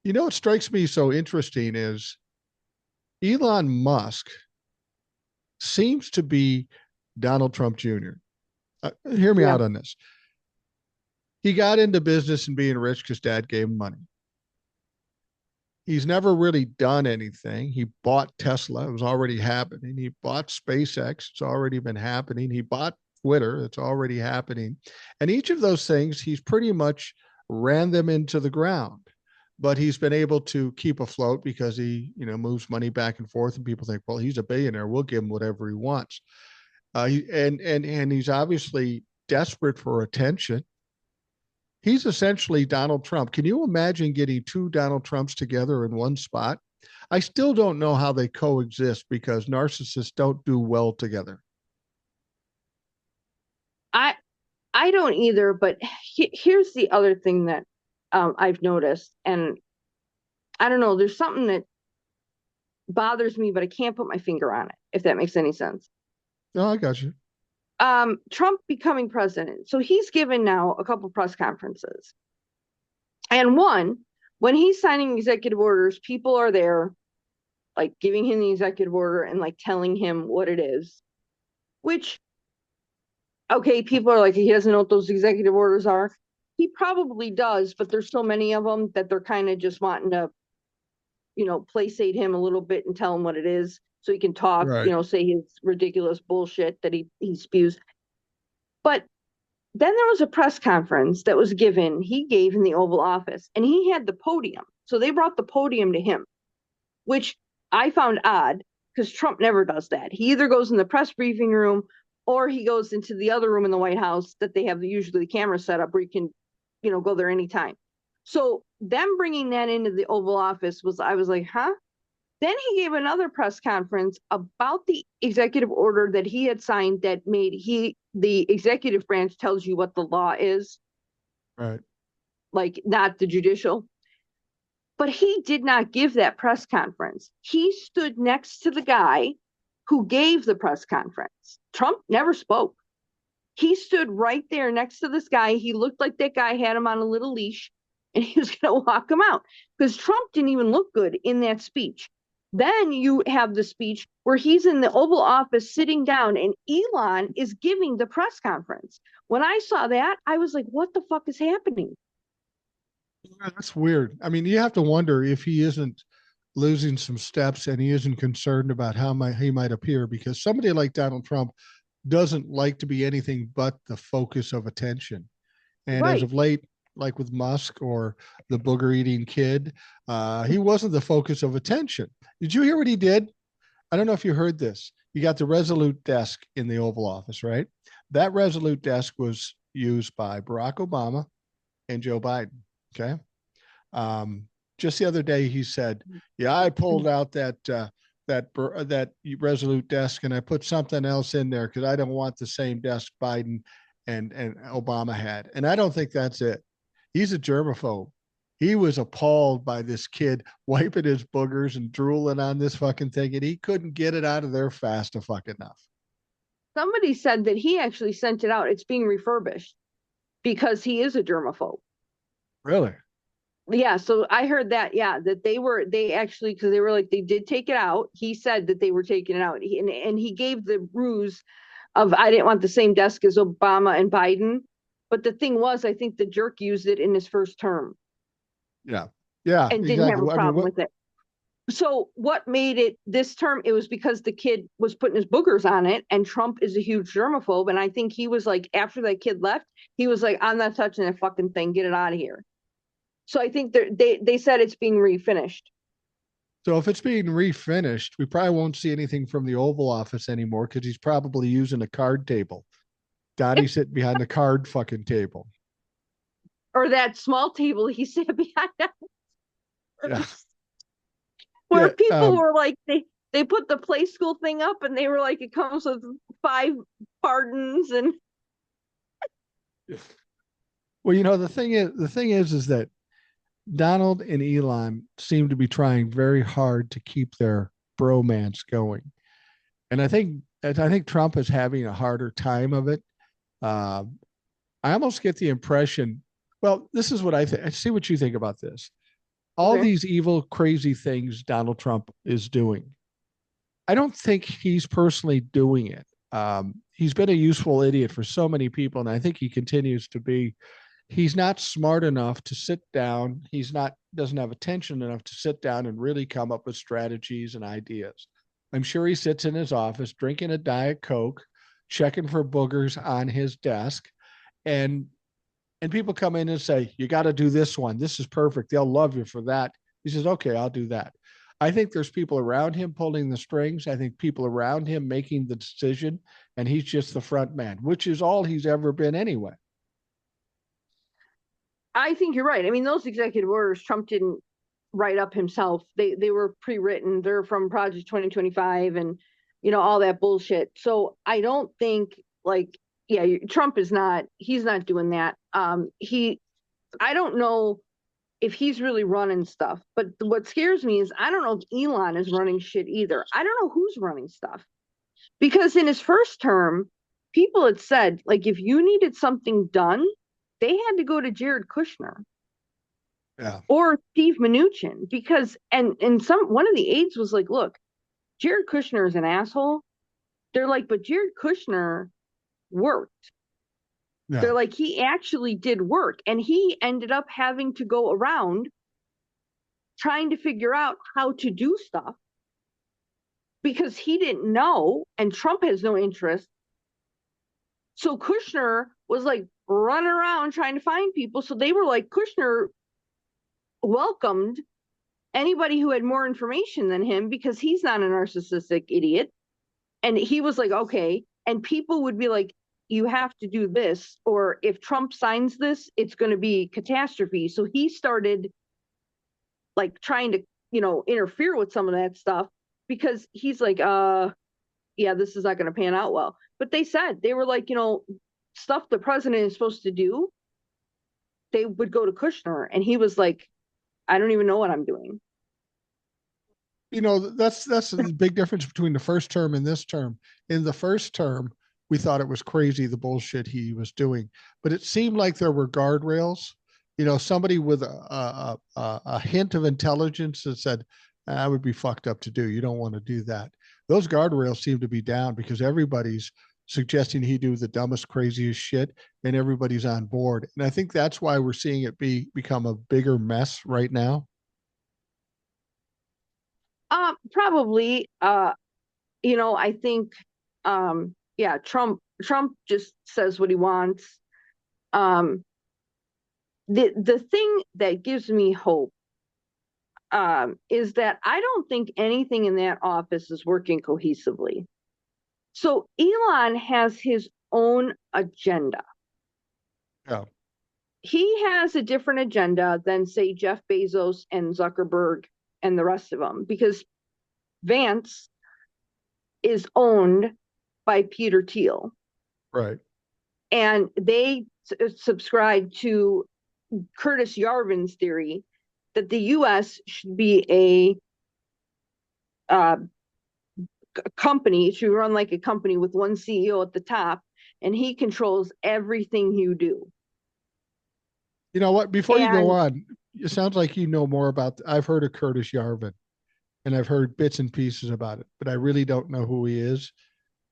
What strikes me so interesting is Elon Musk seems to be Donald Trump Jr. Hear me Yeah. out on this. He got into business and being rich because dad gave him money. He's never really done anything. He bought Tesla. It was already happening. He bought SpaceX. It's already been happening. He bought Twitter. It's already happening. And each of those things, he's pretty much ran them into the ground. But he's been able to keep afloat because he, moves money back and forth, and people think, well, he's a billionaire. We'll give him whatever he wants. And he's obviously desperate for attention. He's essentially Donald Trump. Can you imagine getting two Donald Trumps together in one spot? I still don't know how they coexist because narcissists don't do well together. I I don't either, but here's the other thing that I've noticed, and I don't know, there's something that bothers me, but I can't put my finger on it, if that makes any sense. No, I got you. Trump becoming president. So he's given now a couple press conferences. And one, when he's signing executive orders, people are there, like giving him the executive order and like telling him what it is, which, okay, people are like, he doesn't know what those executive orders are. He probably does, but there's so many of them that they're kind of just wanting to, placate him a little bit and tell him what it is so he can talk, Right. say his ridiculous bullshit that he spews. But then there was a press conference that was he gave in the Oval Office, and he had the podium. So they brought the podium to him, which I found odd because Trump never does that. He either goes in the press briefing room or he goes into the other room in the White House that they have usually the camera set up where you can, go there anytime. So them bringing that into the Oval Office I was like, huh? Then he gave another press conference about the executive order that he had signed that made the executive branch tells you what the law is, Right. like not the judicial. But he did not give that press conference. He stood next to the guy who gave the press conference. Trump never spoke. He stood right there next to this guy. He looked like that guy had him on a little leash and he was going to walk him out because Trump didn't even look good in that speech. Then you have the speech where he's in the Oval Office sitting down and Elon is giving the press conference. When I saw that, I was like, what the fuck is happening? Yeah, that's weird. I mean, you have to wonder if he isn't losing some steps and he isn't concerned about how he might appear because somebody like Donald Trump doesn't like to be anything but the focus of attention. And as Right. of late, like with Musk or the booger eating kid, he wasn't the focus of attention. Did you hear what he did? I don't know if you heard this. You got the Resolute desk in the Oval Office, right? That Resolute desk was used by Barack Obama and Joe Biden. Okay. Just the other day, he said, "Yeah, I pulled out that Resolute desk and I put something else in there because I don't want the same desk Biden and Obama had." And I don't think that's it. He's a germaphobe. He was appalled by this kid wiping his boogers and drooling on this fucking thing, and he couldn't get it out of there fast enough. Somebody said that he actually sent it out. It's being refurbished because he is a germaphobe. Really? Yeah, so I heard that, yeah, that they actually, because they were like, they did take it out. He said that they were taking it out. And he gave the ruse of, I didn't want the same desk as Obama and Biden. But the thing was, I think the jerk used it in his first term Yeah. Yeah, and didn't have exactly. a I mean, problem what? with it. So what made it this term? It was because the kid was putting his boogers on it, and Trump is a huge germaphobe. And I think he was like, after that kid left, he was like, I'm not touching that fucking thing. Get it out of here. So I think they said it's being refinished. So if it's being refinished, we probably won't see anything from the Oval Office anymore because he's probably using a card table. Donnie sitting behind the card fucking table. Or that small table he sat behind Yeah. where Yeah. people were like they put the play school thing up and they were like it comes with 5 pardons and Well, the thing is that Donald and Elon seem to be trying very hard to keep their bromance going, and I think Trump is having a harder time of it. Uh, I almost get the impression. Well, this is what I think. I see what you think about this. All okay. these evil, crazy things Donald Trump is doing. I don't think he's personally doing it. He's been a useful idiot for so many people, and I think he continues to be. He's not smart enough to sit down. He's not doesn't have attention enough to sit down and really come up with strategies and ideas. I'm sure he sits in his office drinking a Diet Coke, checking for boogers on his desk, and people come in and say, you got to do this one. This is perfect. They'll love you for that. He says, okay, I'll do that. I think there's people around him pulling the strings. I think people around him making the decision, and he's just the front man, which is all he's ever been anyway. I think you're right. I mean, those executive orders Trump didn't write up himself. They were pre-written. They're from Project 2025 and all that bullshit. So I don't think like Trump is not, he's not doing that. I don't know if he's really running stuff, but what scares me is I don't know if Elon is running shit either. I don't know who's running stuff, because in his first term, people had said, like, if you needed something done, they had to go to Jared Kushner. Yeah. Or Steve Mnuchin, because and one of the aides was like, look, Jared Kushner is an asshole. They're like, but Jared Kushner worked. Yeah. They're like, he actually did work, and he ended up having to go around trying to figure out how to do stuff because he didn't know, and Trump has no interest. So Kushner was like running around trying to find people. So they were like, Kushner welcomed anybody who had more information than him because he's not a narcissistic idiot. And he was like, okay. And people would be like, you have to do this, or if Trump signs this, it's going to be catastrophe. So he started like trying to, interfere with some of that stuff because he's like, yeah, this is not going to pan out well. But they were like, stuff the president is supposed to do, they would go to Kushner. And he was like, I don't even know what I'm doing. That's the big difference between the first term and this term. In the first term, we thought it was crazy, the bullshit he was doing, but it seemed like there were guardrails. Somebody with a hint of intelligence that said, "I would be fucked up to do. You don't want to do that." Those guardrails seem to be down because everybody's suggesting he do the dumbest, craziest shit, and everybody's on board. And I think that's why we're seeing it become a bigger mess right now. Probably. I think, Trump just says what he wants. The thing that gives me hope is that I don't think anything in that office is working cohesively. So Elon has his own agenda. Yeah. He has a different agenda than, say, Jeff Bezos and Zuckerberg and the rest of them, because Vance is owned by Peter Thiel. Right. And they subscribe to Curtis Yarvin's theory that the U.S. should be a company, it should run like a company with one CEO at the top, and he controls everything you do. You know what? Before you go on, it sounds like you know more about. I've heard of Curtis Yarvin, and I've heard bits and pieces about it, but I really don't know who he is.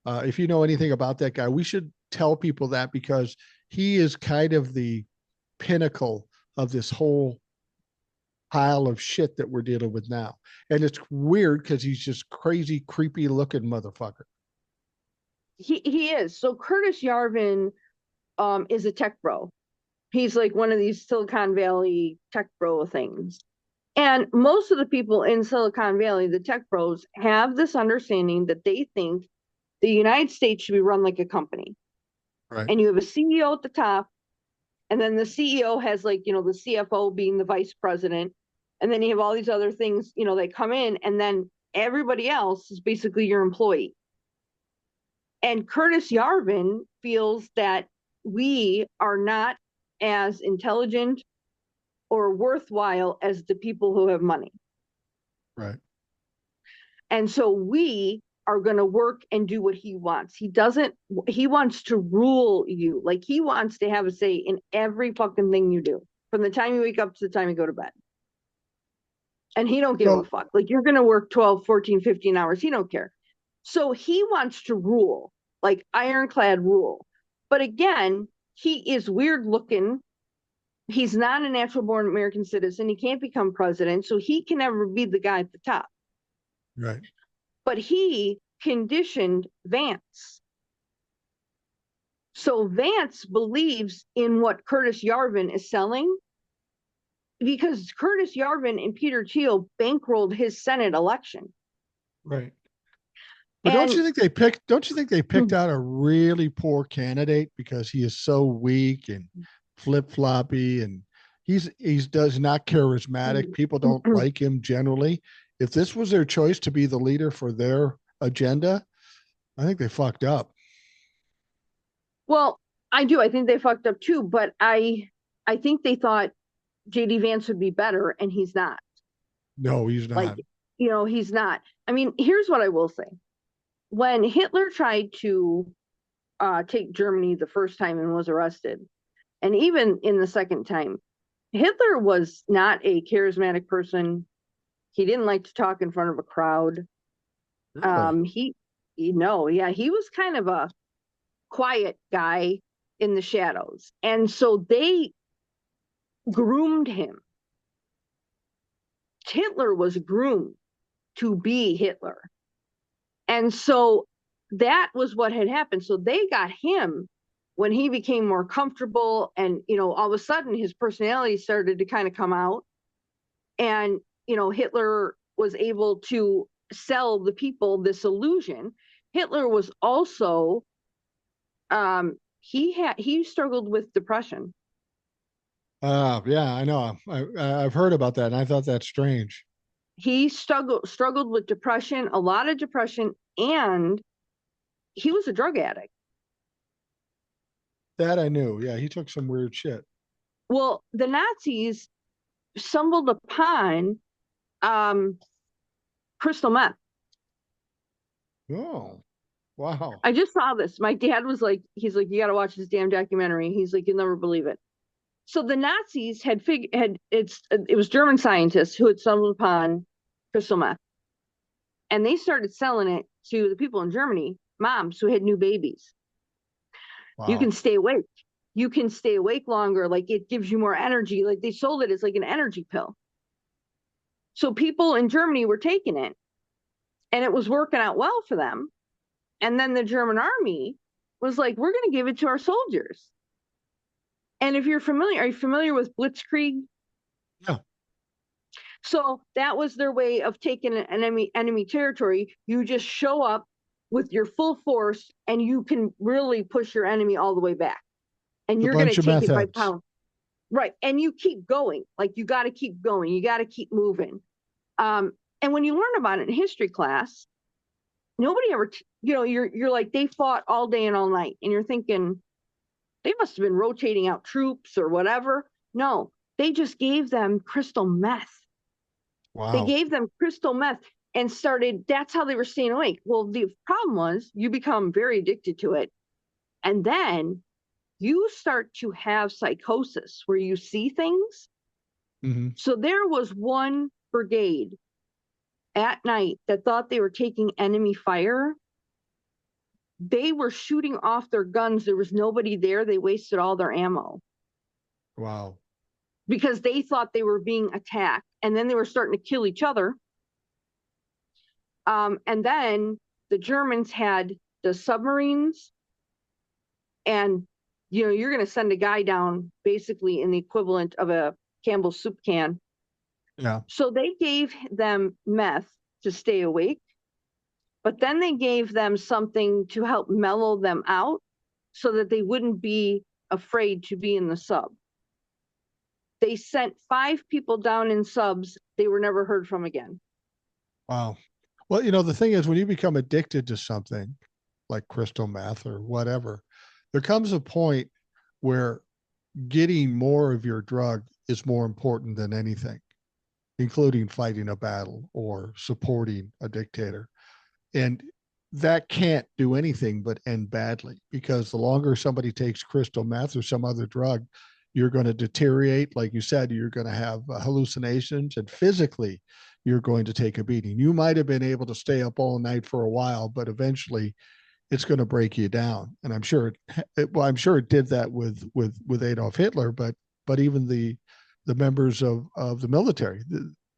If you know anything about that guy, we should tell people that, because he is kind of the pinnacle of this whole pile of shit that we're dealing with now. And it's weird because he's just crazy, creepy looking motherfucker. He is. So Curtis Yarvin is a tech bro. He's like one of these Silicon Valley tech bro things. And most of the people in Silicon Valley, the tech bros, have this understanding that they think the United States should be run like a company. Right. And you have a CEO at the top, and then the CEO has, like, the CFO being the vice president. And then you have all these other things, they come in, and then everybody else is basically your employee. And Curtis Yarvin feels that we are not as intelligent or worthwhile as the people who have money. Right. And so we are going to work and do what he wants. He wants to rule you. Like, he wants to have a say in every fucking thing you do, from the time you wake up to the time you go to bed. And he don't give a fuck. Like, you're going to work 12, 14, 15 hours. He don't care. So he wants to rule, like ironclad rule. But again, he is weird looking. He's not a natural born American citizen. He can't become president. So he can never be the guy at the top. Right. But he conditioned Vance. So Vance believes in what Curtis Yarvin is selling because Curtis Yarvin and Peter Thiel bankrolled his Senate election. Right. But don't And you think they picked? Don't you think they picked out a really poor candidate because he is so weak and flip floppy, and he's does not charismatic. People don't like him generally. If this was their choice to be the leader for their agenda, I think they fucked up. well, I do. I think they fucked up too, but I think they thought JD Vance would be better and he's not. No, he's Like, not. he's not. I mean, here's what I will say. When Hitler tried to take Germany the first time and was arrested, and even in the second time, Hitler was not a charismatic person. He didn't like to talk in front of a crowd. Really? He, yeah, he was kind of a quiet guy in the shadows. And so they groomed him. Hitler was groomed to be Hitler. And so that was what had happened. So they got him when he became more comfortable and, all of a sudden his personality started to kind of come out. And, Hitler was able to sell the people this illusion. Hitler was also, he struggled with depression. Yeah, I know. I've heard about that, and I thought that's strange. He struggled with depression, a lot of depression, and he was a drug addict. That I knew. Yeah, he took some weird shit. Well, the Nazis stumbled upon um, crystal meth. Oh, wow. I just saw this. My dad was like, he's like, you got to watch this damn documentary. He's like, you'll never believe it. So the Nazis it was German scientists who had stumbled upon crystal meth, and they started selling it to the people in Germany, moms who had new babies. You can Wow. stay awake. You can stay awake longer. Like, it gives you more energy. Like, they sold it as like an energy pill. So people in Germany were taking it, and it was working out well for them. And then the German army was like, we're going to give it to our soldiers. And if you're familiar, are you familiar with Blitzkrieg? Yeah. So that was their way of taking an enemy territory. You just show up with your full force and you can really push your enemy all the way back. And The you're going to bunch of take meth it by heads. pound. Right. And you keep going. Like, you got to keep going. You got to keep moving. And when you learn about it in history class, nobody ever, you're like, they fought all day and all night. And you're thinking, they must have been rotating out troops or whatever. No, they just gave them crystal meth. They Wow. gave them crystal meth and started, that's how they were staying awake. Well, the problem was you become very addicted to it. And then you start to have psychosis where you see things. Mm-hmm. So there was one brigade at night that thought they were taking enemy fire. They were shooting off their guns. There was nobody there. They wasted all their ammo Wow. because they thought they were being attacked. And then they were starting to kill each other. And then the Germans had the submarines, and you're going to send a guy down basically in the equivalent of a Campbell's soup can. Yeah. So they gave them meth to stay awake, but then they gave them something to help mellow them out so that they wouldn't be afraid to be in the sub. They sent 5 people down in subs. They were never heard from again. Wow. Well, the thing is, when you become addicted to something like crystal meth or whatever, there comes a point where getting more of your drug is more important than anything, including fighting a battle or supporting a dictator. And that can't do anything but end badly, because the longer somebody takes crystal meth or some other drug, you're going to deteriorate. Like you said, you're going to have hallucinations, and physically you're going to take a beating. You might have been able to stay up all night for a while, but eventually it's going to break you down. And I'm sure it did that with Adolf Hitler, but even the members of the military.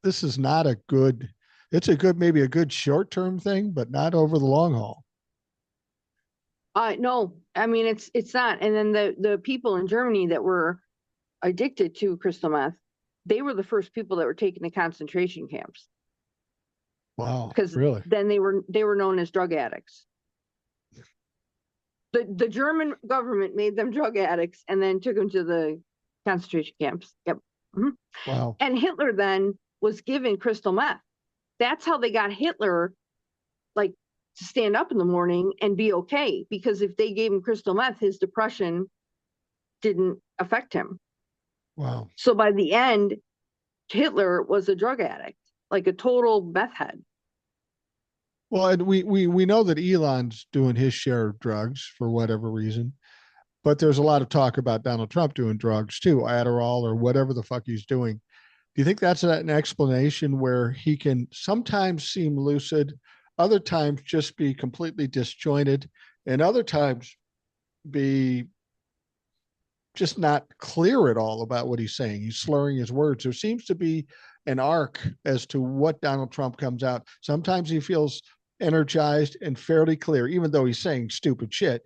This is not a good. It's maybe a good short term thing, but not over the long haul. No, I mean it's not. And then the people in Germany that were addicted to crystal meth, they were the first people that were taken to concentration camps Wow, because really? then they were known as drug addicts. The German government made them drug addicts and then took them to the concentration camps. Yep. Mhm. Wow. And Hitler then was given crystal meth. That's how they got Hitler like to stand up in the morning and be okay. Because if they gave him crystal meth, his depression didn't affect him. Wow. So by the end, Hitler was a drug addict, like a total meth head. Well, and we know that Elon's doing his share of drugs for whatever reason, but there's a lot of talk about Donald Trump doing drugs too, Adderall or whatever the fuck he's doing. Do you think that's an explanation where he can sometimes seem lucid, other times just be completely disjointed, and other times be just not clear at all about what he's saying? He's slurring his words. There seems to be an arc as to what Donald Trump comes out. Sometimes he feels energized and fairly clear, even though he's saying stupid shit.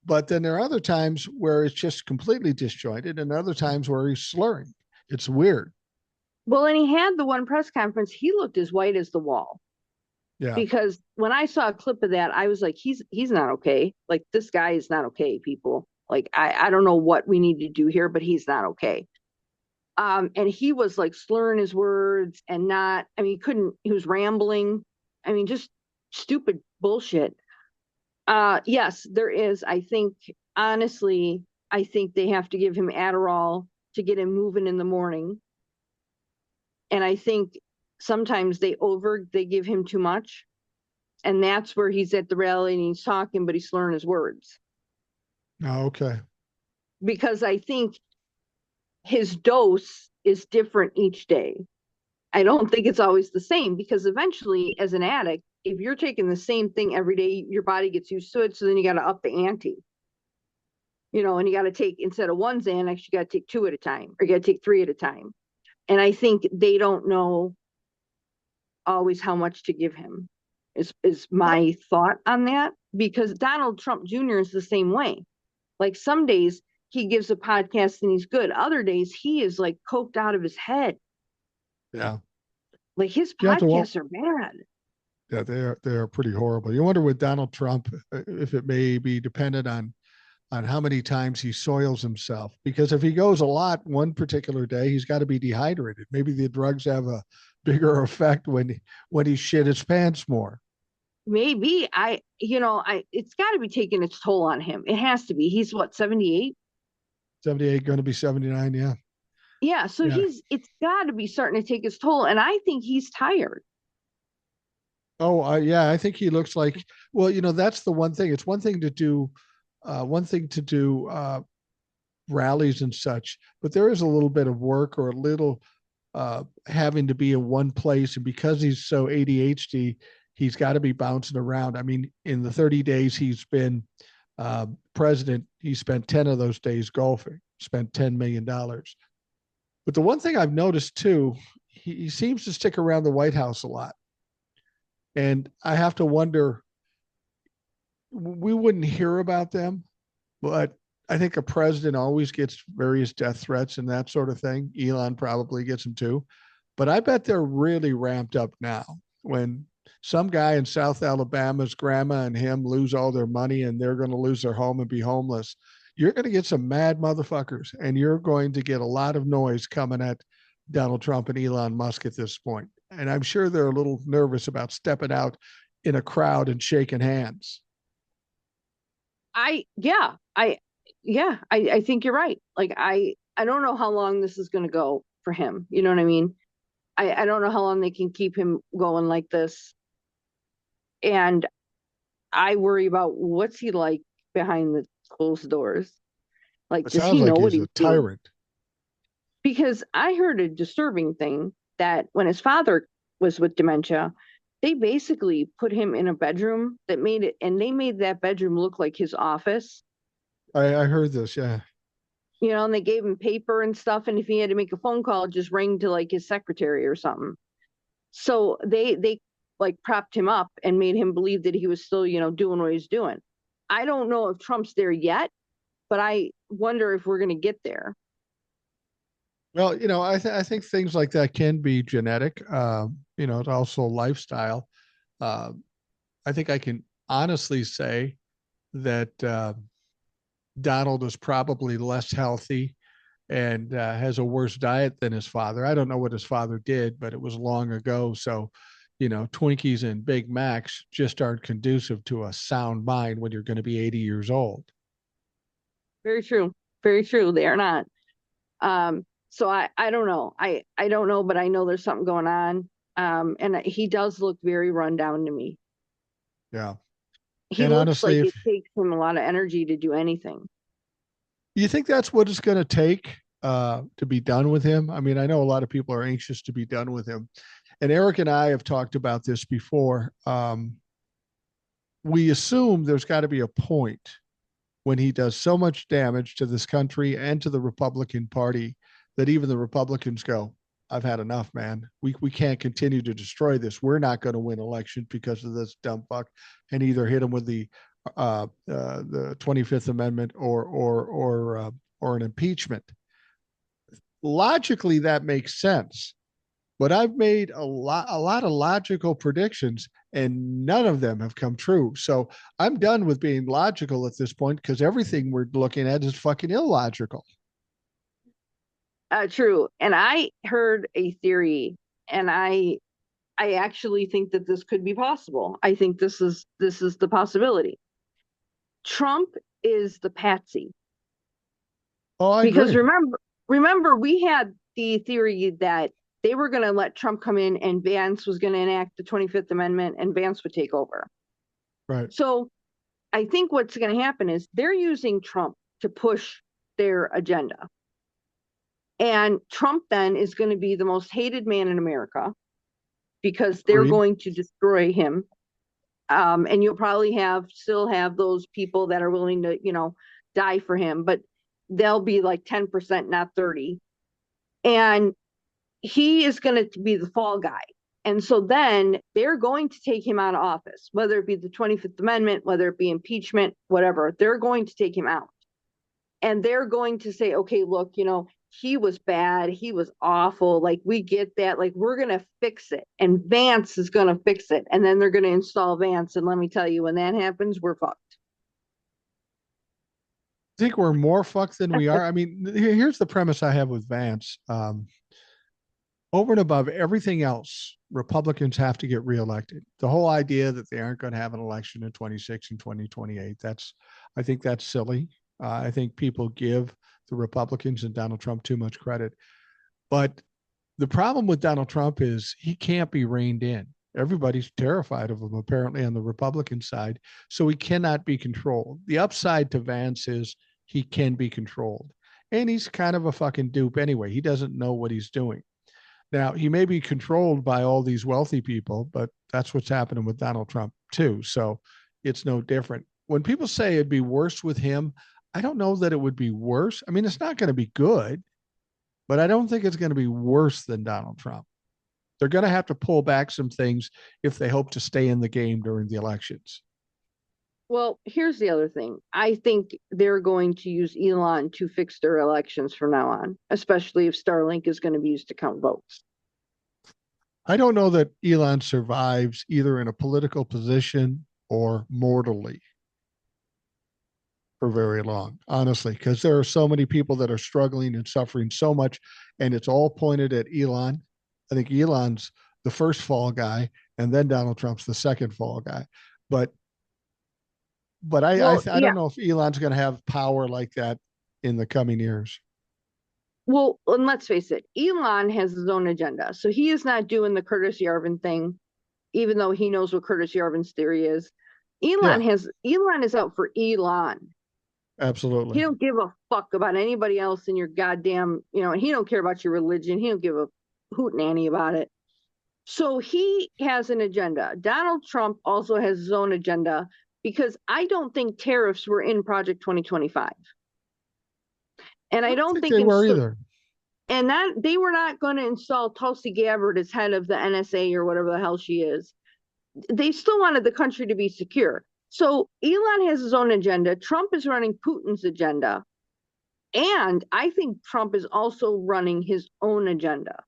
But then there are other times where it's just completely disjointed, and other times where he's slurring. It's weird. Well, and he had the one press conference, he looked as white as the wall. Yeah. Because when I saw a clip of that, I was like, he's not okay. Like this guy is not okay, people. Like I don't know what we need to do here, but he's not okay. And he was like slurring his words and not, I mean, he was rambling. I mean, just stupid bullshit. Yes, there is. I think, honestly, I think they have to give him Adderall to get him moving in the morning. And I think sometimes they give him too much. And that's where he's at the rally and he's talking, but he's slurring his words. Oh, okay. Because I think his dose is different each day. I don't think it's always the same because eventually, as an addict, if you're taking the same thing every day, your body gets used to it. So then you got to up the ante, and you got to take, instead of one Xanax, you got to take two at a time, or you got to take three at a time. And I think they don't know always how much to give him, is What? my thought on that. Because Donald Trump Jr. is the same way. Like some days he gives a podcast and he's good. Other days he is like coked out of his head. Yeah. Like his You have to podcasts are bad. Yeah, they are pretty horrible. You wonder with Donald Trump if it may be dependent on how many times he soils himself. Because if he goes a lot one particular day, he's got to be dehydrated. Maybe the drugs have a bigger effect when he shit his pants more. Maybe it's got to be taking its toll on him. It has to be. He's what, 78? 78, going to be 79. Yeah. Yeah. So Yeah. it's got to be starting to take its toll. And I think he's tired. Oh, yeah. I think he looks like, well, that's the one thing. It's one thing to do rallies and such, but there is a little bit of work or a little having to be in one place. And because he's so ADHD, he's got to be bouncing around. I mean, in the 30 days he's been president, he spent 10 of those days golfing, spent $10 million. But the one thing I've noticed too, he seems to stick around the White House a lot. And I have to wonder, we wouldn't hear about them, but I think a president always gets various death threats and that sort of thing. Elon probably gets them too. But I bet they're really ramped up now when some guy in South Alabama's grandma and him lose all their money and they're going to lose their home and be homeless. You're going to get some mad motherfuckers and you're going to get a lot of noise coming at Donald Trump and Elon Musk at this point. And I'm sure they're a little nervous about stepping out in a crowd and shaking hands. I yeah, I yeah, I think you're right. Like I don't know how long this is gonna go for him. You know what I mean? I don't know how long they can keep him going like this. And I worry about what's he like behind the closed doors. Like, It does he sounds know like what he's he's a doing? tyrant. Because I heard a disturbing thing that when his father was with dementia, they basically put him in a bedroom that made it, and they made that bedroom look like his office. I heard this. Yeah. And they gave him paper and stuff. And if he had to make a phone call, just ring to like his secretary or something. So they like propped him up and made him believe that he was still, doing what he's doing. I don't know if Trump's there yet, but I wonder if we're going to get there. Well, I think things like that can be genetic. It's also lifestyle. Uh, I think I can honestly say that Donald is probably less healthy and has a worse diet than his father. I don't know what his father did, but it was long ago. So, Twinkies and Big Macs just aren't conducive to a sound mind when you're going to be 80 years old. Very true. Very true. They are not. So I don't know. I don't know, but I know there's something going on. And he does look very run down to me. Yeah. He And looks honestly, like if it takes him a lot of energy to do anything. you think that's what it's going to take to be done with him, I mean, I know a lot of people are anxious to be done with him. And Eric and I have talked about this before. We assume there's got to be a point when he does so much damage to this country and to the Republican Party that even the Republicans go, I've had enough, man. We can't continue to destroy this. We're not going to win elections because of this dumb fuck, and either hit him with the 25th Amendment or an impeachment. Logically, that makes sense. But I've made a lot of logical predictions, and none of them have come true. So I'm done with being logical at this point because everything we're looking at is fucking illogical. True. And I heard a theory, and I actually think that this could be possible. I think this is the possibility. Trump is the patsy. Oh, I Because agree. remember we had the theory that they were going to let Trump come in and Vance was going to enact the 25th Amendment and Vance would take over. Right. So I think what's going to happen is they're using Trump to push their agenda. And Trump then is going to be the most hated man in America because they're Agreed. going to destroy him. And you'll probably still have those people that are willing to, die for him, but they'll be like 10%, not 30. And he is going to be the fall guy. And so then they're going to take him out of office, whether it be the 25th Amendment, whether it be impeachment, whatever, they're going to take him out. And they're going to say, okay, look, he was bad. He was awful. Like, we get that. Like, we're going to fix it. And Vance is going to fix it. And then they're going to install Vance. And let me tell you, when that happens, we're fucked. I think we're more fucked than we are. I mean, here's the premise I have with Vance. Over and above everything else, Republicans have to get reelected. The whole idea that they aren't going to have an election in 26 and 2028, I think that's silly. I think people give the Republicans and Donald Trump too much credit. But the problem with Donald Trump is he can't be reined in. Everybody's terrified of him, apparently, on the Republican side. So he cannot be controlled. The upside to Vance is he can be controlled. And he's kind of a fucking dupe anyway. He doesn't know what he's doing. Now, he may be controlled by all these wealthy people, but that's what's happening with Donald Trump, too. So it's no different. When people say it'd be worse with him, I don't know that it would be worse. I mean, it's not going to be good, but I don't think it's going to be worse than Donald Trump. They're going to have to pull back some things if they hope to stay in the game during the elections. Well, here's the other thing. I think they're going to use Elon to fix their elections from now on, especially if Starlink is going to be used to count votes. I don't know that Elon survives either in a political position or mortally for very long, honestly, because there are so many people that are struggling and suffering so much, and it's all pointed at Elon. I think Elon's the first fall guy, and then Donald Trump's the second fall guy. But Well, I yeah. don't know if Elon's going to have power like that in the coming years. Well, and let's face it, Elon has his own agenda. So he is not doing the Curtis Yarvin thing, even though he knows what Curtis Yarvin's theory is. Yeah, Elon is out for Elon. He absolutely. don't give a fuck about anybody else in your goddamn, and he don't care about your religion. He don't give a hoot nanny about it. So he has an agenda. Donald Trump also has his own agenda because I don't think tariffs were in Project 2025. And I I don't don't think think they were either. and that they were not going to install Tulsi Gabbard as head of the NSA or whatever the hell she is. They still wanted the country to be secure. So Elon has his own agenda. Trump is running Putin's agenda. And I think Trump is also running his own agenda.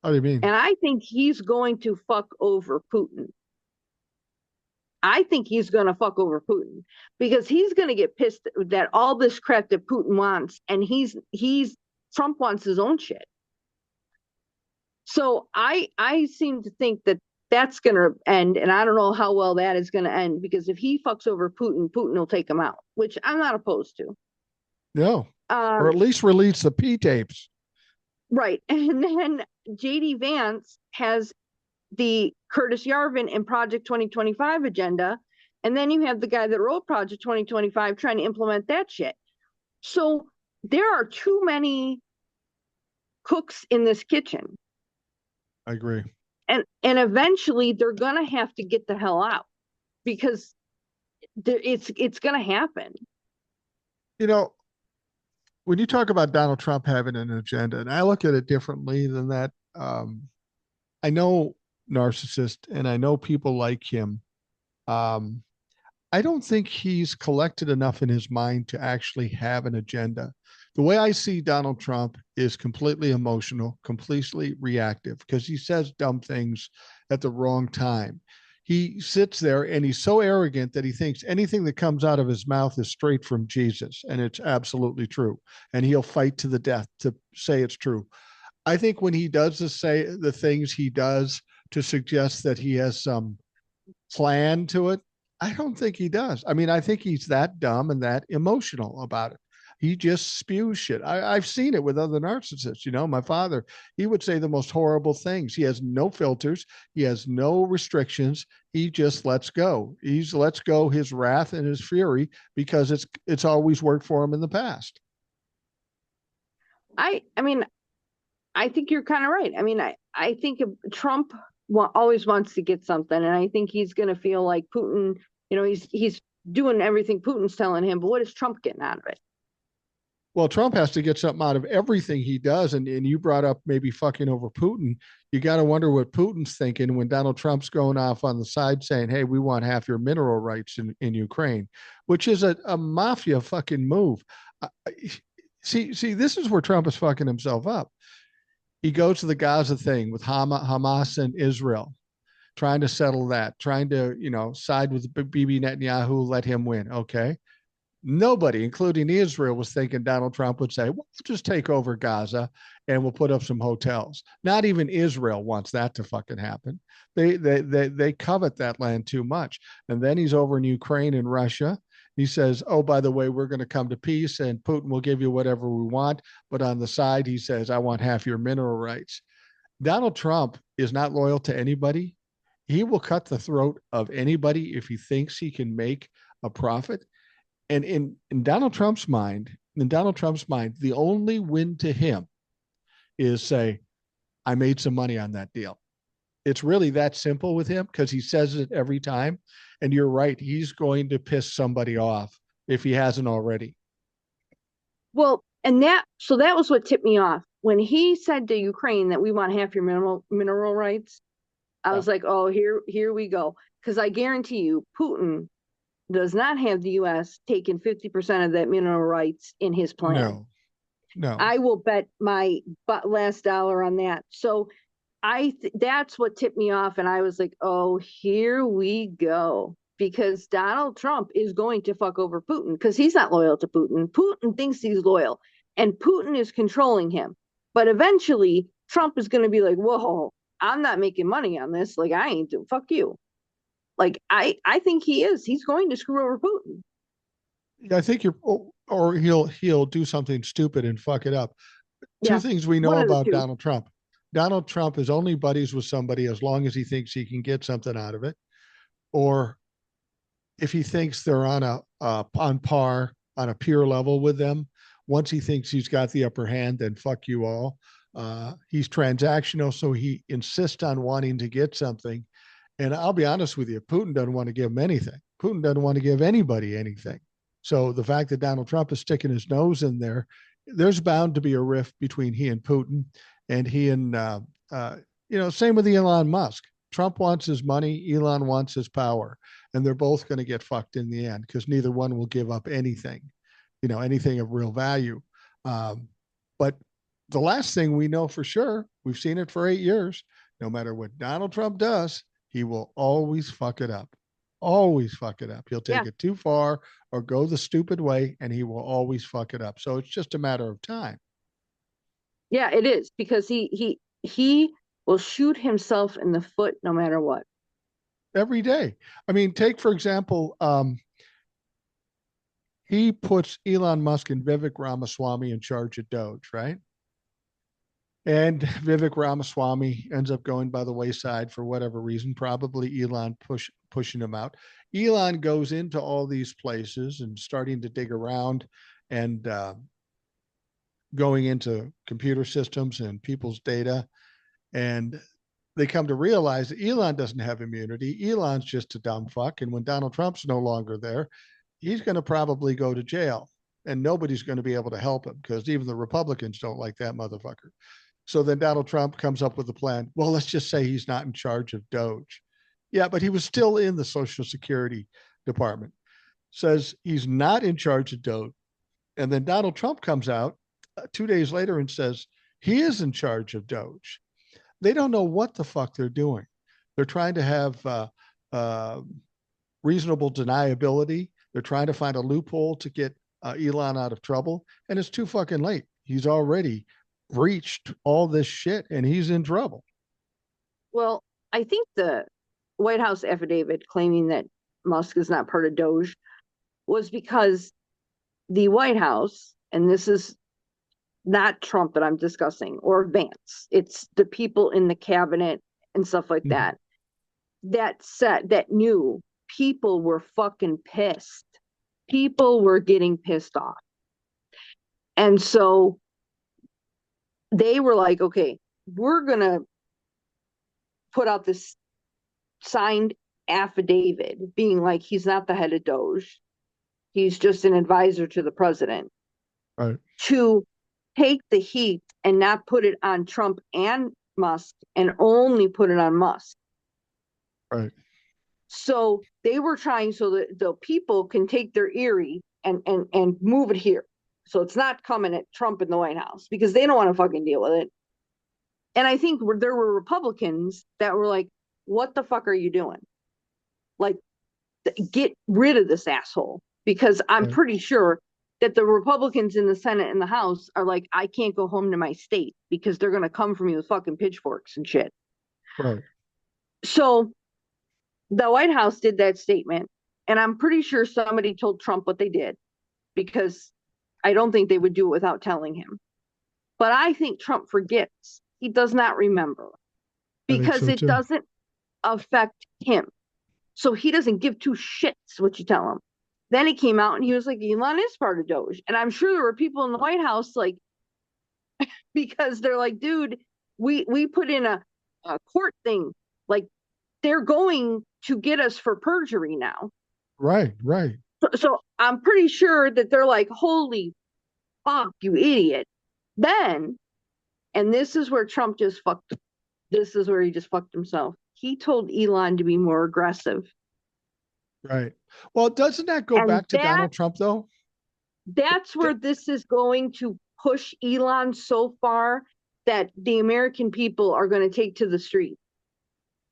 How do you mean? And I think he's going to fuck over Putin. I think he's going to fuck over Putin because he's going to get pissed that all this crap that Putin wants, and Trump wants his own shit. So I seem to think that that's going to end, and I don't know how well that is going to end because if he fucks over Putin, Putin will take him out, which I'm not opposed to. No, or at least release the P tapes. Right, and then JD Vance has the Curtis Yarvin and Project 2025 agenda. And then you have the guy that wrote Project 2025 trying to implement that shit. So there are too many cooks in this kitchen. I agree. And eventually they're going to have to get the hell out because it's going to happen. You know, when you talk about Donald Trump having an agenda, and I look at it differently than that, I know narcissist and I know people like him. I don't think he's collected enough in his mind to actually have an agenda. The way I see Donald Trump is completely emotional, completely reactive because he says dumb things at the wrong time. He sits there and he's so arrogant that he thinks anything that comes out of his mouth is straight from Jesus. And it's absolutely true. And he'll fight to the death to say it's true. I think when he does the things he does to suggest that he has some plan to it, I don't think he does. I mean, I think he's that dumb and that emotional about it. He just spews shit. I've seen it with other narcissists. You know, my father, he would say the most horrible things. He has no filters. He has no restrictions. He just lets go. He's lets go his wrath and his fury because it's always worked for him in the past. I mean, I think you're kind of right. I mean, I think Trump always wants to get something, and I think he's going to feel like Putin. You know, he's doing everything Putin's telling him, but what is Trump getting out of it? Well, Trump has to get something out of everything he does. And you brought up maybe fucking over Putin. You got to wonder what Putin's thinking when Donald Trump's going off on the side saying, hey, we want half your mineral rights in Ukraine, which is a mafia fucking move. See, this is where Trump is fucking himself up. He goes to the Gaza thing with Hamas and Israel, trying to settle that, trying to, side with Bibi Netanyahu, let him win. Okay. Nobody, including Israel, was thinking Donald Trump would say, well, we'll just take over Gaza and we'll put up some hotels. Not even Israel wants that to fucking happen. They covet that land too much. And then he's over in Ukraine and Russia. He says, oh, by the way, we're going to come to peace and Putin will give you whatever we want. But on the side, he says, I want half your mineral rights. Donald Trump is not loyal to anybody. He will cut the throat of anybody if he thinks he can make a profit. And in Donald Trump's mind, the only win to him is say, I made some money on that deal. It's really that simple with him because he says it every time. And you're right. He's going to piss somebody off if he hasn't already. Well, so that was what tipped me off. When he said to Ukraine that we want half your mineral rights, I was like, oh, here we go. Because I guarantee you, Putin does not have the U.S. taking 50% of that mineral rights in his plan. No. I will bet my last dollar on that. So that's what tipped me off. And I was like, oh, here we go. Because Donald Trump is going to fuck over Putin because he's not loyal to Putin. Putin thinks he's loyal and Putin is controlling him. But eventually Trump is going to be like, whoa, I'm not making money on this. Like, I ain't doing, fuck you. Like, I think he is. He's going to screw over Putin. Yeah, I think or he'll do something stupid and fuck it up. Two things we know about Donald Trump. Donald Trump is only buddies with somebody as long as he thinks he can get something out of it, or if he thinks they're on par, on a peer level with them. Once he thinks he's got the upper hand, then fuck you all. He's transactional, so he insists on wanting to get something. And I'll be honest with you, Putin doesn't want to give him anything. Putin doesn't want to give anybody anything. So the fact that Donald Trump is sticking his nose in there, there's bound to be a rift between he and Putin, and he and same with Elon Musk. Trump wants his money, Elon wants his power, and they're both going to get fucked in the end because neither one will give up anything, anything of real value. But the last thing we know for sure, we've seen it for 8 years. No matter what Donald Trump does, he will always fuck it up. Always fuck it up. He'll take Yeah. it too far or go the stupid way, and he will always fuck it up. So it's just a matter of time. Yeah, it is, because he will shoot himself in the foot no matter what. Every day. I mean, take for example, he puts Elon Musk and Vivek Ramaswamy in charge of Doge, right? And Vivek Ramaswamy ends up going by the wayside for whatever reason, probably Elon pushing him out. Elon goes into all these places and starting to dig around and going into computer systems and people's data. And they come to realize that Elon doesn't have immunity. Elon's just a dumb fuck. And when Donald Trump's no longer there, he's going to probably go to jail and nobody's going to be able to help him because even the Republicans don't like that motherfucker. So then Donald Trump comes up with a plan. Well, let's just say he's not in charge of Doge. Yeah, but he was still in the Social Security Department. Says he's not in charge of Doge. And then Donald Trump comes out 2 days later and says he is in charge of Doge. They don't know what the fuck they're doing. They're trying to have reasonable deniability. They're trying to find a loophole to get Elon out of trouble. And it's too fucking late. He's already breached all this shit and he's in trouble. Well, I think the White House affidavit claiming that Musk is not part of Doge was because the White House, and this is not Trump that I'm discussing or Vance, it's the people in the cabinet and stuff like that, that said, that knew people were fucking pissed. People were getting pissed off. And so they were like, okay, we're going to put out this signed affidavit being like, he's not the head of Doge. He's just an advisor to the president. Right. To take the heat and not put it on Trump and Musk and only put it on Musk. Right. So they were trying so that the people can take their eerie and move it here. So it's not coming at Trump in the White House because they don't want to fucking deal with it. And I think there were Republicans that were like, what the fuck are you doing? Like, get rid of this asshole. Because I'm pretty sure that the Republicans in the Senate and the House are like, I can't go home to my state because they're going to come for me with fucking pitchforks and shit. Right. So the White House did that statement. And I'm pretty sure somebody told Trump what they did because I don't think they would do it without telling him. But I think Trump forgets. He does not remember because it doesn't affect him. So he doesn't give two shits what you tell him. Then he came out and he was like, Elon is part of Doge. And I'm sure there were people in the White House like, because they're like, dude, we put in a court thing. Like, they're going to get us for perjury now. Right, right. So I'm pretty sure that they're like, holy fuck, you idiot. Then, and this is where Trump just fucked, this is where he just fucked himself. He told Elon to be more aggressive. Right. Well, doesn't that go back to Donald Trump, though? That's where this is going to push Elon so far that the American people are going to take to the street.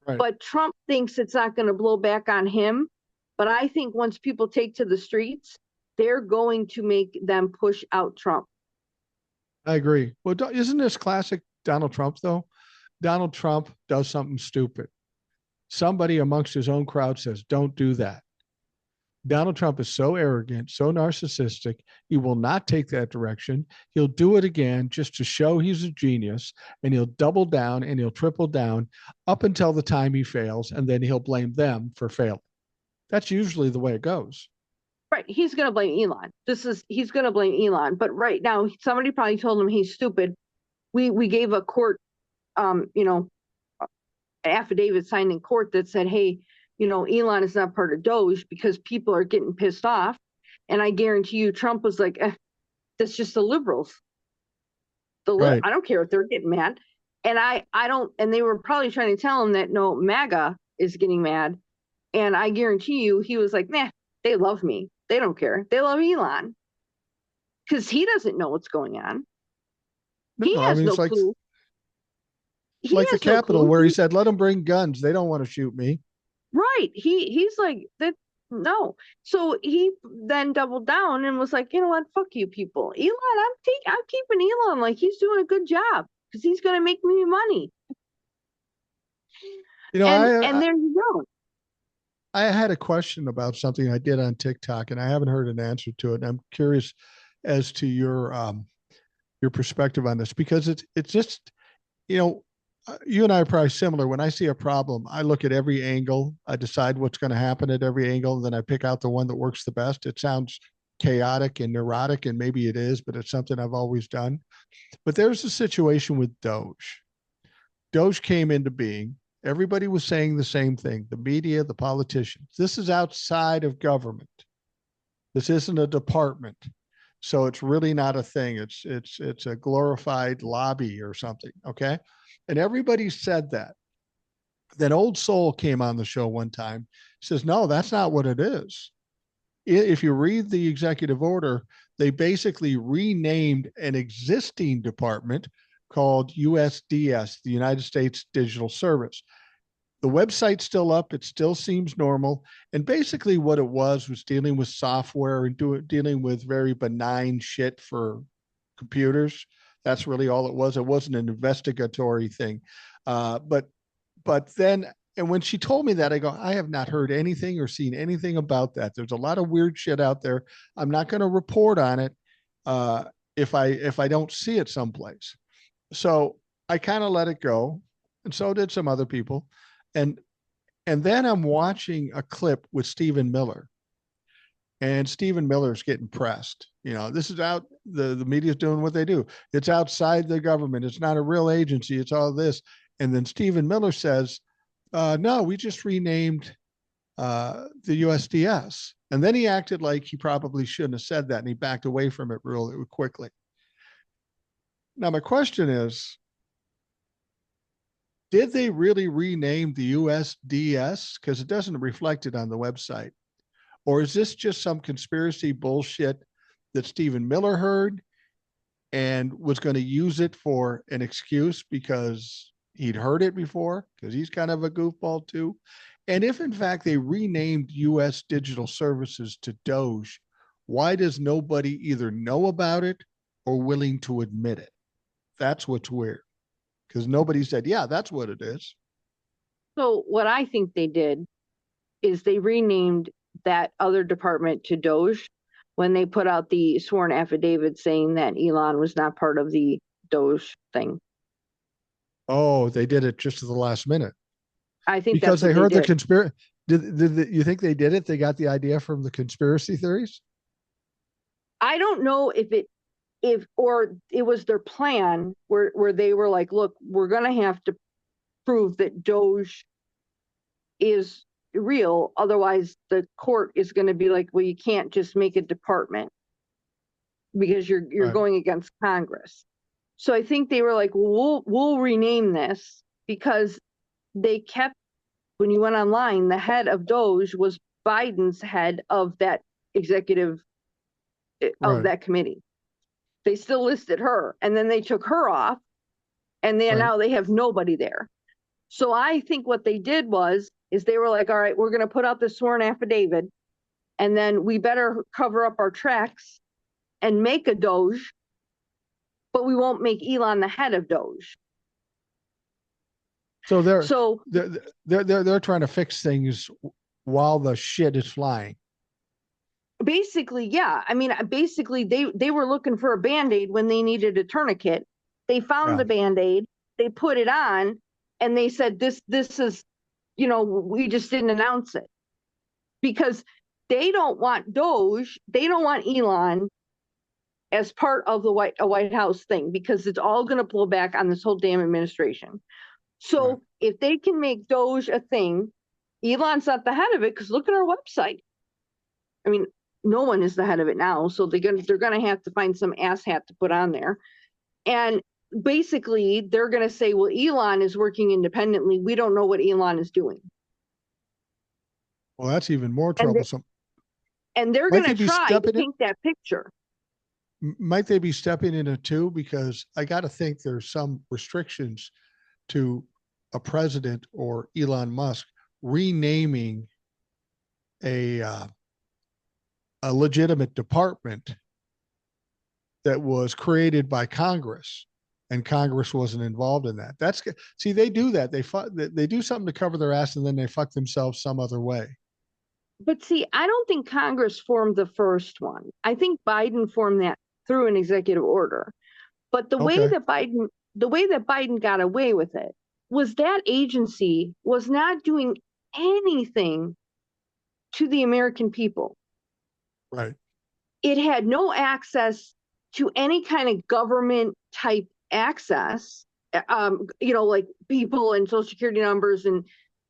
Right. But Trump thinks it's not going to blow back on him. But I think once people take to the streets, they're going to make them push out Trump. I agree. Well, isn't this classic Donald Trump, though? Donald Trump does something stupid. Somebody amongst his own crowd says, don't do that. Donald Trump is so arrogant, so narcissistic, he will not take that direction. He'll do it again just to show he's a genius, and he'll double down and he'll triple down up until the time he fails, and then he'll blame them for failing. That's usually the way it goes. Right. He's going to blame Elon. He's going to blame Elon. But right now, somebody probably told him he's stupid. We gave a court, affidavit signed in court that said, hey, Elon is not part of Doge because people are getting pissed off. And I guarantee you, Trump was like, that's just the liberals. Right. I don't care if they're getting mad. And I don't, and they were probably trying to tell him that no, MAGA is getting mad. And I guarantee you, he was like, nah, they love me. They don't care. They love Elon because he doesn't know what's going on. No, He I has mean, no clue. it's He like the has no Capitol clue. where he said, let them bring guns. They don't want to shoot me. Right. He's like that. No. So he then doubled down and was like, you know what? Fuck you, people. Elon, I'm keeping Elon like he's doing a good job because he's going to make me money. You know, And there you go. I had a question about something I did on TikTok, and I haven't heard an answer to it. And I'm curious as to your perspective on this because it's just, you know, you and I are probably similar. When I see a problem, I look at every angle, I decide what's going to happen at every angle, and then I pick out the one that works the best. It sounds chaotic and neurotic, and maybe it is, but it's something I've always done. But there's a situation with Doge. Doge came into being. Everybody was saying the same thing, the media, the politicians. This is outside of government. This isn't a department. So it's really not a thing. It's a glorified lobby or something. Okay. And everybody said that. Then Old Soul came on the show one time, says, no, that's not what it is. If you read the executive order, they basically renamed an existing department called USDS, the United States Digital Service. The website's still up. It still seems normal. And basically what it was dealing with software and dealing with very benign shit for computers. That's really all it was. It wasn't an investigatory thing. But then, and when she told me that, I go, I have not heard anything or seen anything about that. There's a lot of weird shit out there. I'm not going to report on it uh, if I don't see it someplace. So I kind of let it go, and so did some other people. And and then I'm watching a clip with Stephen Miller, and Stephen Miller's getting pressed. You know, this is out. The media's doing what they do. It's outside the government. It's not a real agency. It's all this. And then Stephen Miller says, "No, we just renamed the USDS." And then he acted like he probably shouldn't have said that, and he backed away from it really quickly. Now, my question is, did they really rename the USDS? Because it doesn't reflect it on the website. Or is this just some conspiracy bullshit that Stephen Miller heard and was going to use it for an excuse because he'd heard it before? Because he's kind of a goofball too. And if in fact they renamed US Digital Services to Doge, why does nobody either know about it or willing to admit it? That's what's weird because nobody said, yeah, that's what it is. So what I think they did is they renamed that other department to Doge when they put out the sworn affidavit saying that Elon was not part of the Doge thing. Oh, they did it just at the last minute I think because that's they what they heard the did. conspiracy. Did you think they did it? They got the idea from the conspiracy theories? I don't know if or it was their plan where they were like, look, we're gonna have to prove that Doge is real, otherwise the court is going to be like, well, you can't just make a department because you're Right. going against Congress. So I think they were like, well, we'll rename this because they kept, when you went online, the head of Doge was Biden's head of that executive of Right. that committee. They still listed her, and then they took her off, and then Right. now they have nobody there. So I think what they did was is they were like, all right, we're going to put out the sworn affidavit, and then we better cover up our tracks and make a Doge, but we won't make Elon the head of Doge. So So they're they're trying to fix things while the shit is flying. basically, yeah. I mean, basically, they were looking for a band-aid when they needed a tourniquet. They found Yeah. the band-aid, they put it on, and they said, this is, we just didn't announce it because they don't want Doge, they don't want Elon as part of the White House thing because it's all going to blow back on this whole damn administration. Right. So if they can make Doge a thing, Elon's not the head of it because look at our website. I mean, no one is the head of it now, so they're gonna have to find some asshat to put on there. And basically they're going to say, well, Elon is working independently. We don't know what Elon is doing. Well, that's even more And, troublesome. and they're Might going they to be try to stepping in? paint that picture. Might they be stepping in it too? Because I got to think there's some restrictions to a president or Elon Musk renaming a a legitimate department that was created by Congress, and Congress wasn't involved in that. That's see, they do that. They do something to cover their ass, and then they fuck themselves some other way. But see, I don't think Congress formed the first one. I think Biden formed that through an executive order. But Okay, the way that Biden got away with it was that agency was not doing anything to the American people. right. It had no access to any kind of government type access, like people and social security numbers, and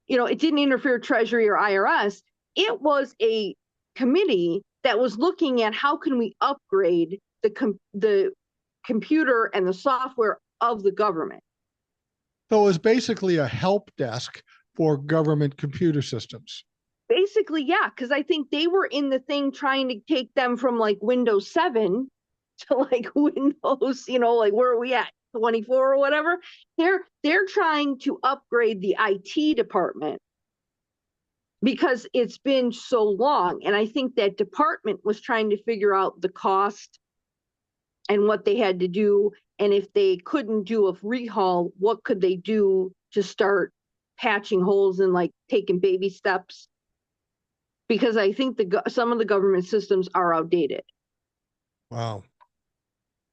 it didn't interfere with Treasury or IRS. It was a committee that was looking at how can we upgrade the computer and the software of the government. So it was basically a help desk for government computer systems. Basically, yeah, because I think they were in the thing trying to take them from like Windows 7 to like Windows, like where are we at? 24 or whatever. They're trying to upgrade the IT department because it's been so long. And I think that department was trying to figure out the cost and what they had to do. And if they couldn't do a rehaul, what could they do to start patching holes and like taking baby steps? Because I think some of the government systems are outdated. Wow.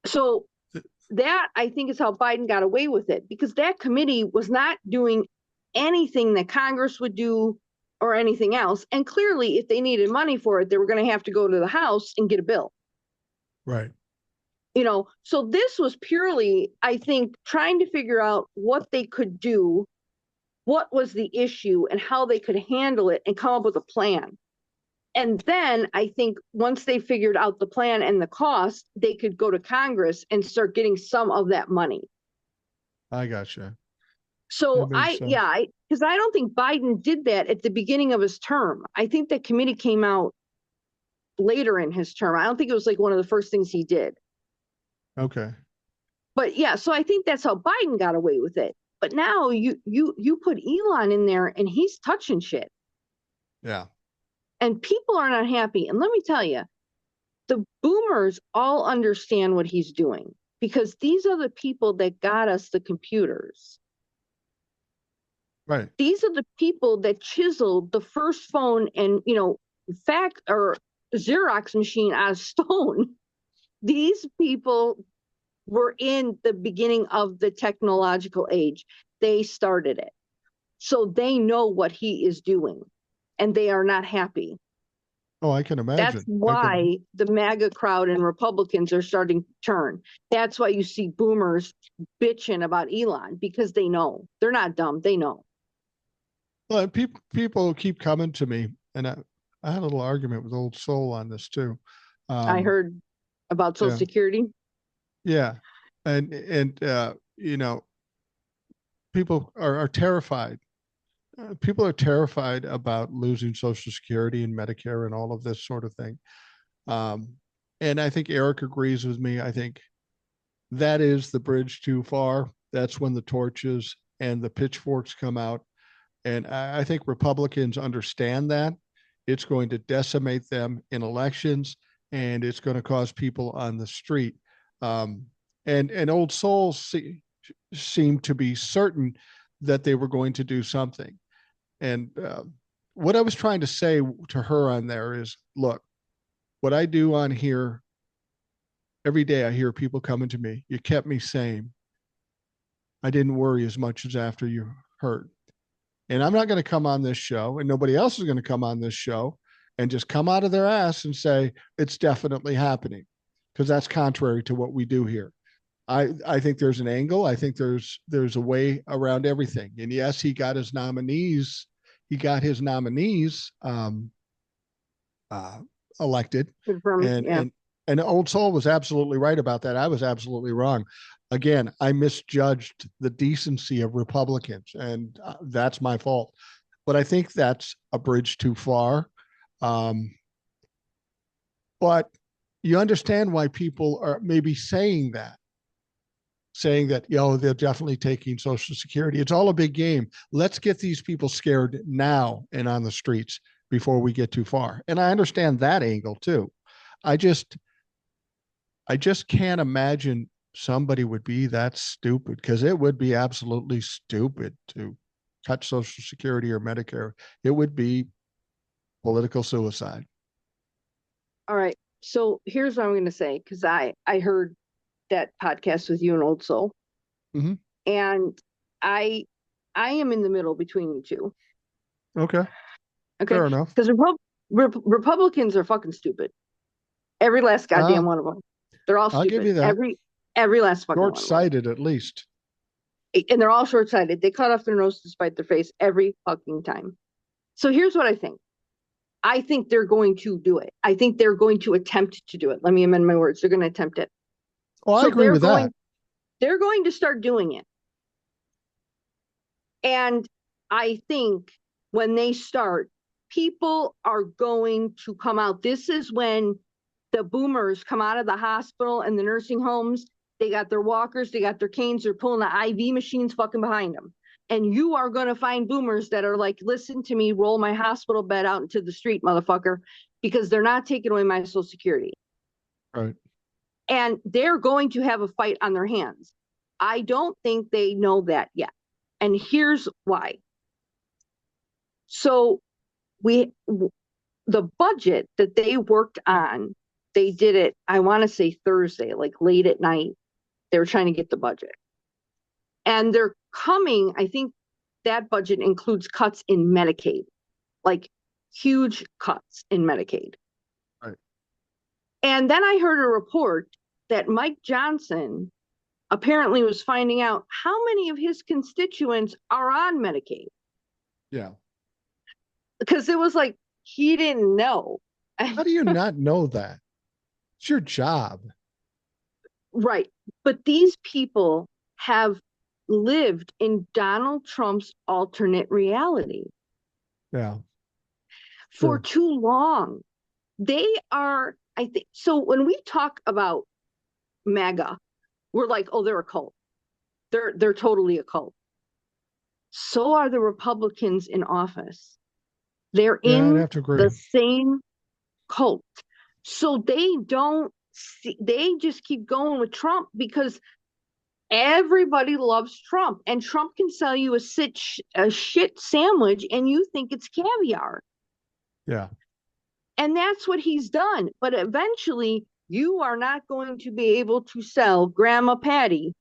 So that I think is how Biden got away with it, because that committee was not doing anything that Congress would do or anything else. And clearly, if they needed money for it, they were going to have to go to the House and get a bill. Right. So this was purely, I think, trying to figure out what they could do, what was the issue, and how they could handle it and come up with a plan. And then I think once they figured out the plan and the cost, they could go to Congress and start getting some of that money. I gotcha. That So makes sense. because I don't think Biden did that at the beginning of his term. I think that committee came out later in his term. I don't think it was like one of the first things he did. Okay. But yeah, so I think that's how Biden got away with it. But now you put Elon in there and he's touching shit. Yeah. And people are not happy. And let me tell you, the boomers all understand what he's doing, because these are the people that got us the computers. Right. These are the people that chiseled the first phone and, fact or Xerox machine out of stone. These people were in the beginning of the technological age. They started it. So they know what he is doing, and they are not happy. Oh, I can That's imagine. why the MAGA crowd and Republicans are starting to turn. That's why you see boomers bitching about Elon, because they know. They're not dumb. They know. Well, people keep coming to me, and I had a little argument with Old Soul on this too. I Um, heard about Social yeah, Security. yeah, and people are terrified. People are terrified about losing Social Security and Medicare and all of this sort of thing. Um, and I think Eric agrees with me. I think that is the bridge too far. That's when the torches and the pitchforks come out. And I think Republicans understand that. It's going to decimate them in elections, and it's going to cause people on the street. Um, and Old Souls seemed to be certain that they were going to do something. And what I was trying to say to her on there is, look, what I do on here every day, I hear people coming to me. You kept me sane. I didn't worry as much as after you hurt. And I'm not going to come on this show, and nobody else is going to come on this show and just come out of their ass and say it's definitely happening, because that's contrary to what we do here. I think there's an angle. I think there's a way around everything. And yes, he got his nominees. He got his nominees uh, elected, Confirmed. and Yeah. and and Old Soul was absolutely right about that. I was absolutely wrong. again, I misjudged the decency of Republicans, and that's my fault. But I think that's a bridge too far. Um, but you understand why people are maybe saying that, they're definitely taking Social Security. It's all a big game. Let's get these people scared now and on the streets before we get too far. And I understand that angle too. I just I just can't imagine somebody would be that stupid, because it would be absolutely stupid to cut Social Security or Medicare. It would be political suicide. All right. So here's what I'm going to say, because I heard that podcast with you and Old Soul, Mm-hmm. and I I am in the middle between you two. Okay, Okay, fair enough. because Republicans are fucking stupid. Every last Ah, goddamn one of them. They're all I'll give stupid. you that. Every last fucking one of them. Short-sighted, at least. And they're all short-sighted. They cut off their nose to spite their face every fucking time. So here's what I think. I think they're going to do it. I think they're going to attempt to do it. Let me amend my words. They're going to attempt it. Oh, I So agree with that. they're going to start doing it. And I think when they start, people are going to come out. This is when the boomers come out of the hospital and the nursing homes. They got their walkers, they got their canes, they're pulling the IV machines fucking behind them. And you are going to find boomers that are like, listen to me, roll my hospital bed out into the street, motherfucker, because they're not taking away my Social Security. Right. And they're going to have a fight on their hands. I don't think they know that yet. And here's why. So the budget that they worked on, they did it, I want to say Thursday, like late at night. They were trying to get the budget. And they're coming, I think that budget includes cuts in Medicaid, like huge cuts in Medicaid. Right. And then I heard a report that Mike Johnson apparently was finding out how many of his constituents are on Medicaid. Yeah. Because it was like, he didn't know. How do you not know that? It's your job. Right. But these people have lived in Donald Trump's alternate reality. Yeah. For too long. They are, I think, so when we talk about MAGA, we're like, oh, they're a cult. They're totally a cult. So are the Republicans in office. They're I'd in have to agree. the same cult. So they just keep going with Trump because everybody loves Trump, and Trump can sell you a shit sandwich and you think it's caviar. Yeah. And that's what he's done. But eventually you are not going to be able to sell Grandma Patty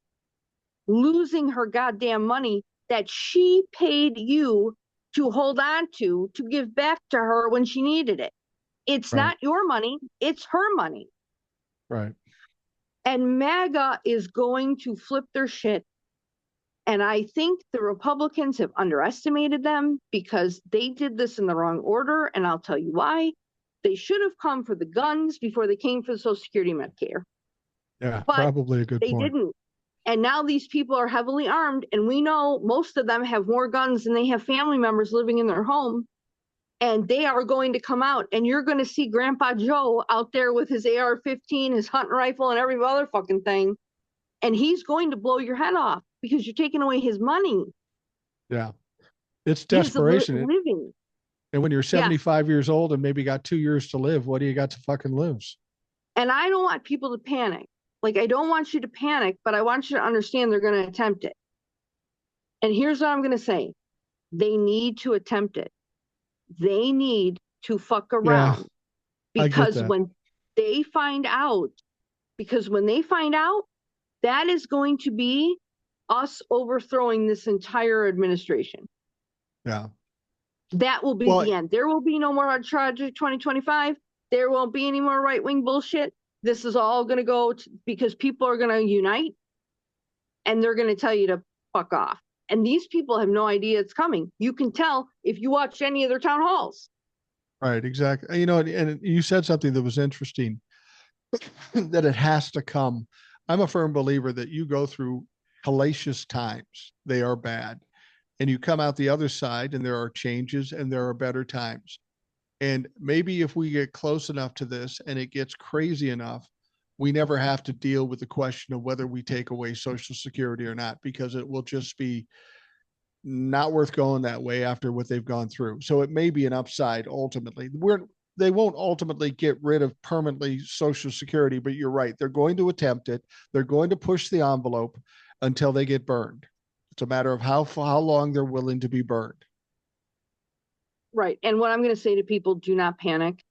losing her goddamn money that she paid you to hold on to give back to her when she needed it. It's Right. not your money, it's her money. Right. And MAGA is going to flip their shit. And I think the Republicans have underestimated them because they did this in the wrong order. And I'll tell you why. They should have come for the guns before they came for the Social Security Medicare. Yeah, but probably a good they point. didn't. And now these people are heavily armed. And we know most of them have more guns than they have family members living in their home. And they are going to come out, and you're going to see Grandpa Joe out there with his AR-15, his hunting rifle, and every other fucking thing. And he's going to blow your head off because you're taking away his money. Yeah. It's desperation. Living. And when you're 75 years old and maybe got 2 years to live, what do you got to fucking lose? And I don't want people to panic. Like, I don't want you to panic, but I want you to understand they're going to attempt it. And here's what I'm going to say. They need to attempt it. They need to fuck around. Because when they find out, that is going to be us overthrowing this entire administration. Yeah. That will be the end. There will be no more Project 2025. There won't be any more right-wing bullshit. This is all going to go because people are going to unite and they're going to tell you to fuck off. And these people have no idea it's coming. You can tell if you watch any of their town halls. Right, exactly. And you said something that was interesting, that it has to come. I'm a firm believer that you go through hellacious times. They are bad. And you come out the other side and there are changes and there are better times. And maybe if we get close enough to this and it gets crazy enough, we never have to deal with the question of whether we take away Social Security or not, because it will just be not worth going that way after what they've gone through. So it may be an upside ultimately. They won't ultimately get rid of permanently Social Security, but you're right. They're going to attempt it. They're going to push the envelope until they get burned. It's a matter of how long they're willing to be burned. Right. And what I'm going to say to people, do not panic.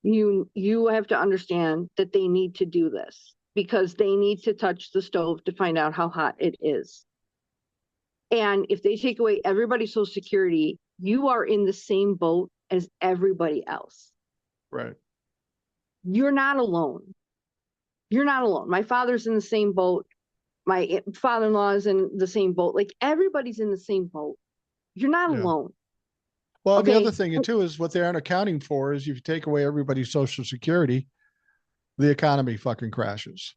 You have to understand that they need to do this because they need to touch the stove to find out how hot it is. And if they take away everybody's Social Security, you are in the same boat as everybody else. Right. You're not alone. You're not alone. My father's in the same boat. My father-in-law is in the same boat. Like everybody's in the same boat. You're not Yeah. alone. Well, and the Okay. other thing too is what they aren't accounting for is if you take away everybody's Social Security, the economy fucking crashes.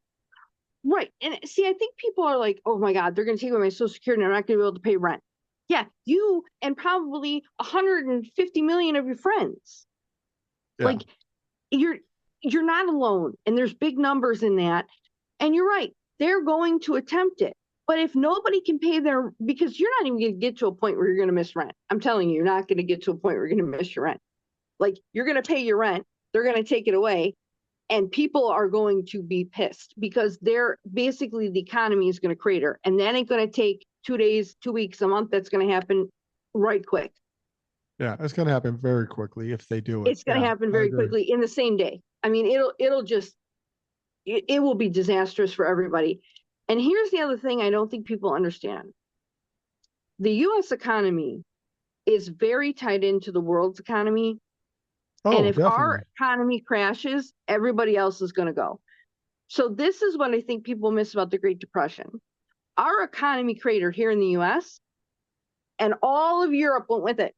Right. And see, I think people are like, oh my God, they're going to take away my Social Security and I'm not going to be able to pay rent. Yeah, you and probably 150 million of your friends. Yeah. Like you're not alone. And there's big numbers in that. And you're right. They're going to attempt it. But if nobody can pay their, because you're not even going to get to a point where you're going to miss rent. I'm telling you, you're not going to get to a point where you're going to miss your rent. Like you're going to pay your rent. They're going to take it away. And people are going to be pissed because they're basically the economy is going to crater. And that ain't going to take 2 days, 2 weeks, a month. That's going to happen right quick. Yeah. It's going to happen very quickly if they do it. It's going to Yeah. happen I very agree. quickly in the same day. I mean, it will be disastrous for everybody. And here's the other thing I don't think people understand. The US economy is very tied into the world's economy. And Oh, if our definitely. economy crashes, everybody else is going to go. So this is what I think people miss about the Great Depression. Our economy cratered here in the US and all of Europe went with it.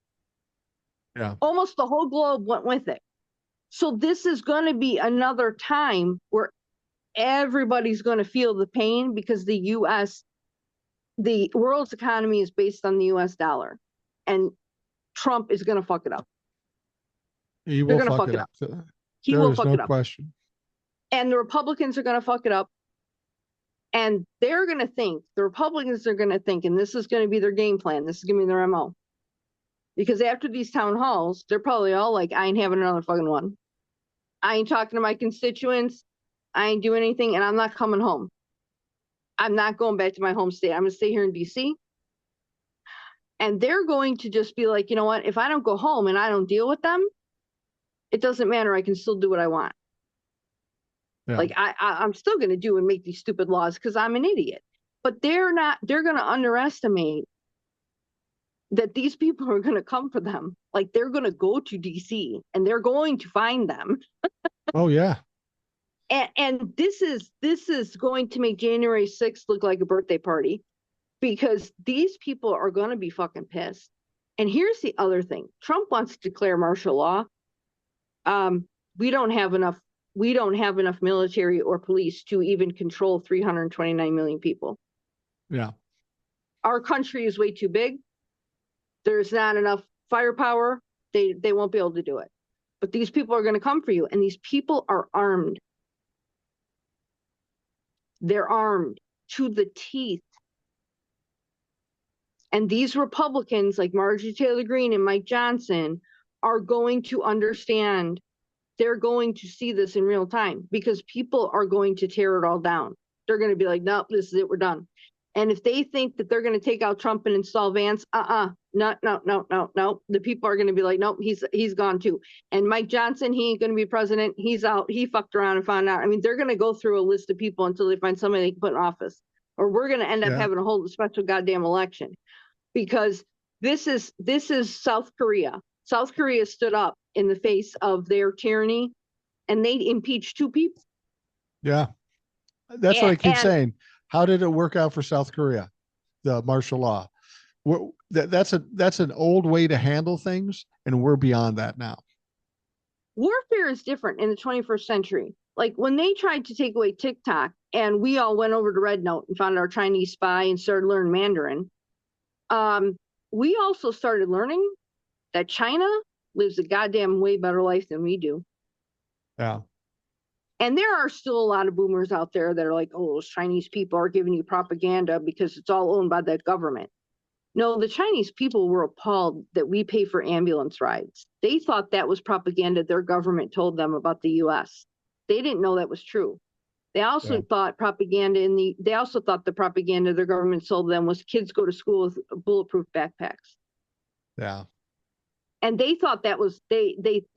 Yeah. Almost the whole globe went with it. So this is going to be another time where everybody's going to feel the pain because the world's economy is based on the US dollar. And Trump is going to fuck it up. He They're will going to fuck fuck it it up. up. He There will is fuck no it up. question. And the Republicans are going to fuck it up. And they're going to think, the Republicans are going to think, and this is going to be their game plan. This is going to be their MO. Because after these town halls, they're probably all like, I ain't having another fucking one. I ain't talking to my constituents. I ain't doing anything, and I'm not coming home. I'm not going back to my home state. I'm going to stay here in DC. And they're going to just be like, you know what? If I don't go home and I don't deal with them, it doesn't matter. I can still do what I want. Yeah. Like I'm still going to do and make these stupid laws because I'm an idiot. But they're not. They're going to underestimate that these people are going to come for them. Like they're going to go to DC and they're going to find them. Oh, yeah. And this is going to make January 6th look like a birthday party because these people are going to be fucking pissed. And here's the other thing: Trump wants to declare martial law. We don't have enough. We don't have enough military or police to even control 329 million people. Yeah. Our country is way too big. There's not enough firepower. They won't be able to do it. But these people are going to come for you, and these people are armed. They're armed to the teeth. And these Republicans like Marjorie Taylor Greene and Mike Johnson are going to understand. They're going to see this in real time because people are going to tear it all down. They're going to be like, nope, this is it. We're done. And if they think that they're going to take out Trump and install Vance, no. The people are going to be like, nope, he's gone too. And Mike Johnson, he ain't going to be president. He's out. He fucked around and found out. I mean, they're going to go through a list of people until they find somebody they can put in office. Or we're going to end up Yeah. having a whole special goddamn election because this is South Korea. South Korea stood up in the face of their tyranny and they impeached 2 people. Yeah. That's what I keep And saying. How did it work out for South Korea? The martial law. That's an old way to handle things, and we're beyond that now. warfare is different in the 21st century. Like when they tried to take away TikTok and we all went over to Red Note and found our Chinese spy and started learning Mandarin, um, we also started learning that China lives a goddamn way better life than we do. Yeah. And there are still a lot of boomers out there that are like, oh, those Chinese people are giving you propaganda because it's all owned by the government. No, the Chinese people were appalled that we pay for ambulance rides. They thought that was propaganda their government told them about the US. They didn't know that was true. They Yeah. also thought they also thought the propaganda their government sold them was kids go to school with bulletproof backpacks. Yeah. And they thought that was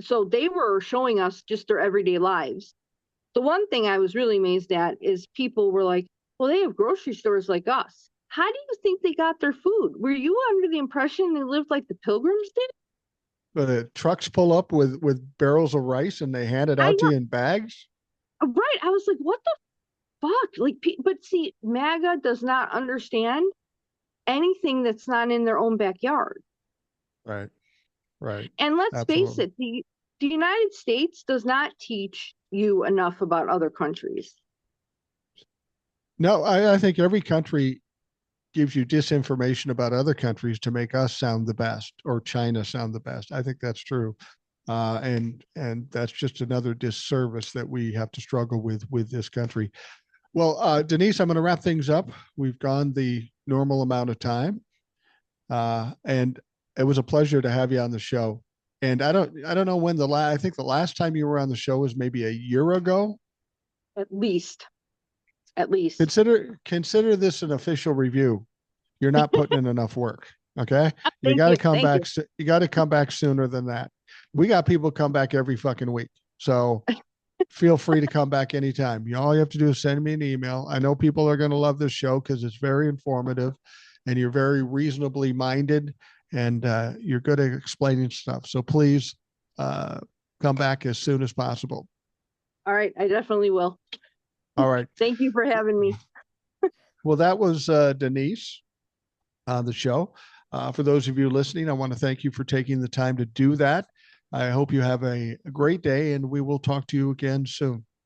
so they were showing us just their everyday lives. The one thing I was really amazed at is people were like, well, they have grocery stores like us. How do you think they got their food? Were you under the impression they lived like the pilgrims did? But the trucks pull up with barrels of rice and they hand it I out to know, you in bags. right? I was like, what the fuck? Like, but see, MAGA does not understand anything that's not in their own backyard. Right. Right. And let's face Absolutely. it, the United States does not teach you enough about other countries. No, I think every country gives you disinformation about other countries to make us sound the best or China sound the best. I think that's true. And that's just another disservice that we have to struggle with this country. Well, Denice, I'm going to wrap things up. We've gone the normal amount of time, and it was a pleasure to have you on the show. And I don't know when I think the last time you were on the show was maybe a year ago. At least, at least. Consider this an official review. You're not putting in enough work. Okay. You Thank got to you. come Thank back. you. You got to come back sooner than that. We got people come back every fucking week. So feel free to come back anytime. All you have to do is send me an email. I know people are going to love this show because it's very informative and you're very reasonably minded and you're good at explaining stuff. So please come back as soon as possible. All right. I definitely will. All right. Thank you for having me. Well, that was Denice on the show. For those of you listening, I want to thank you for taking the time to do that. I hope you have a great day and we will talk to you again soon.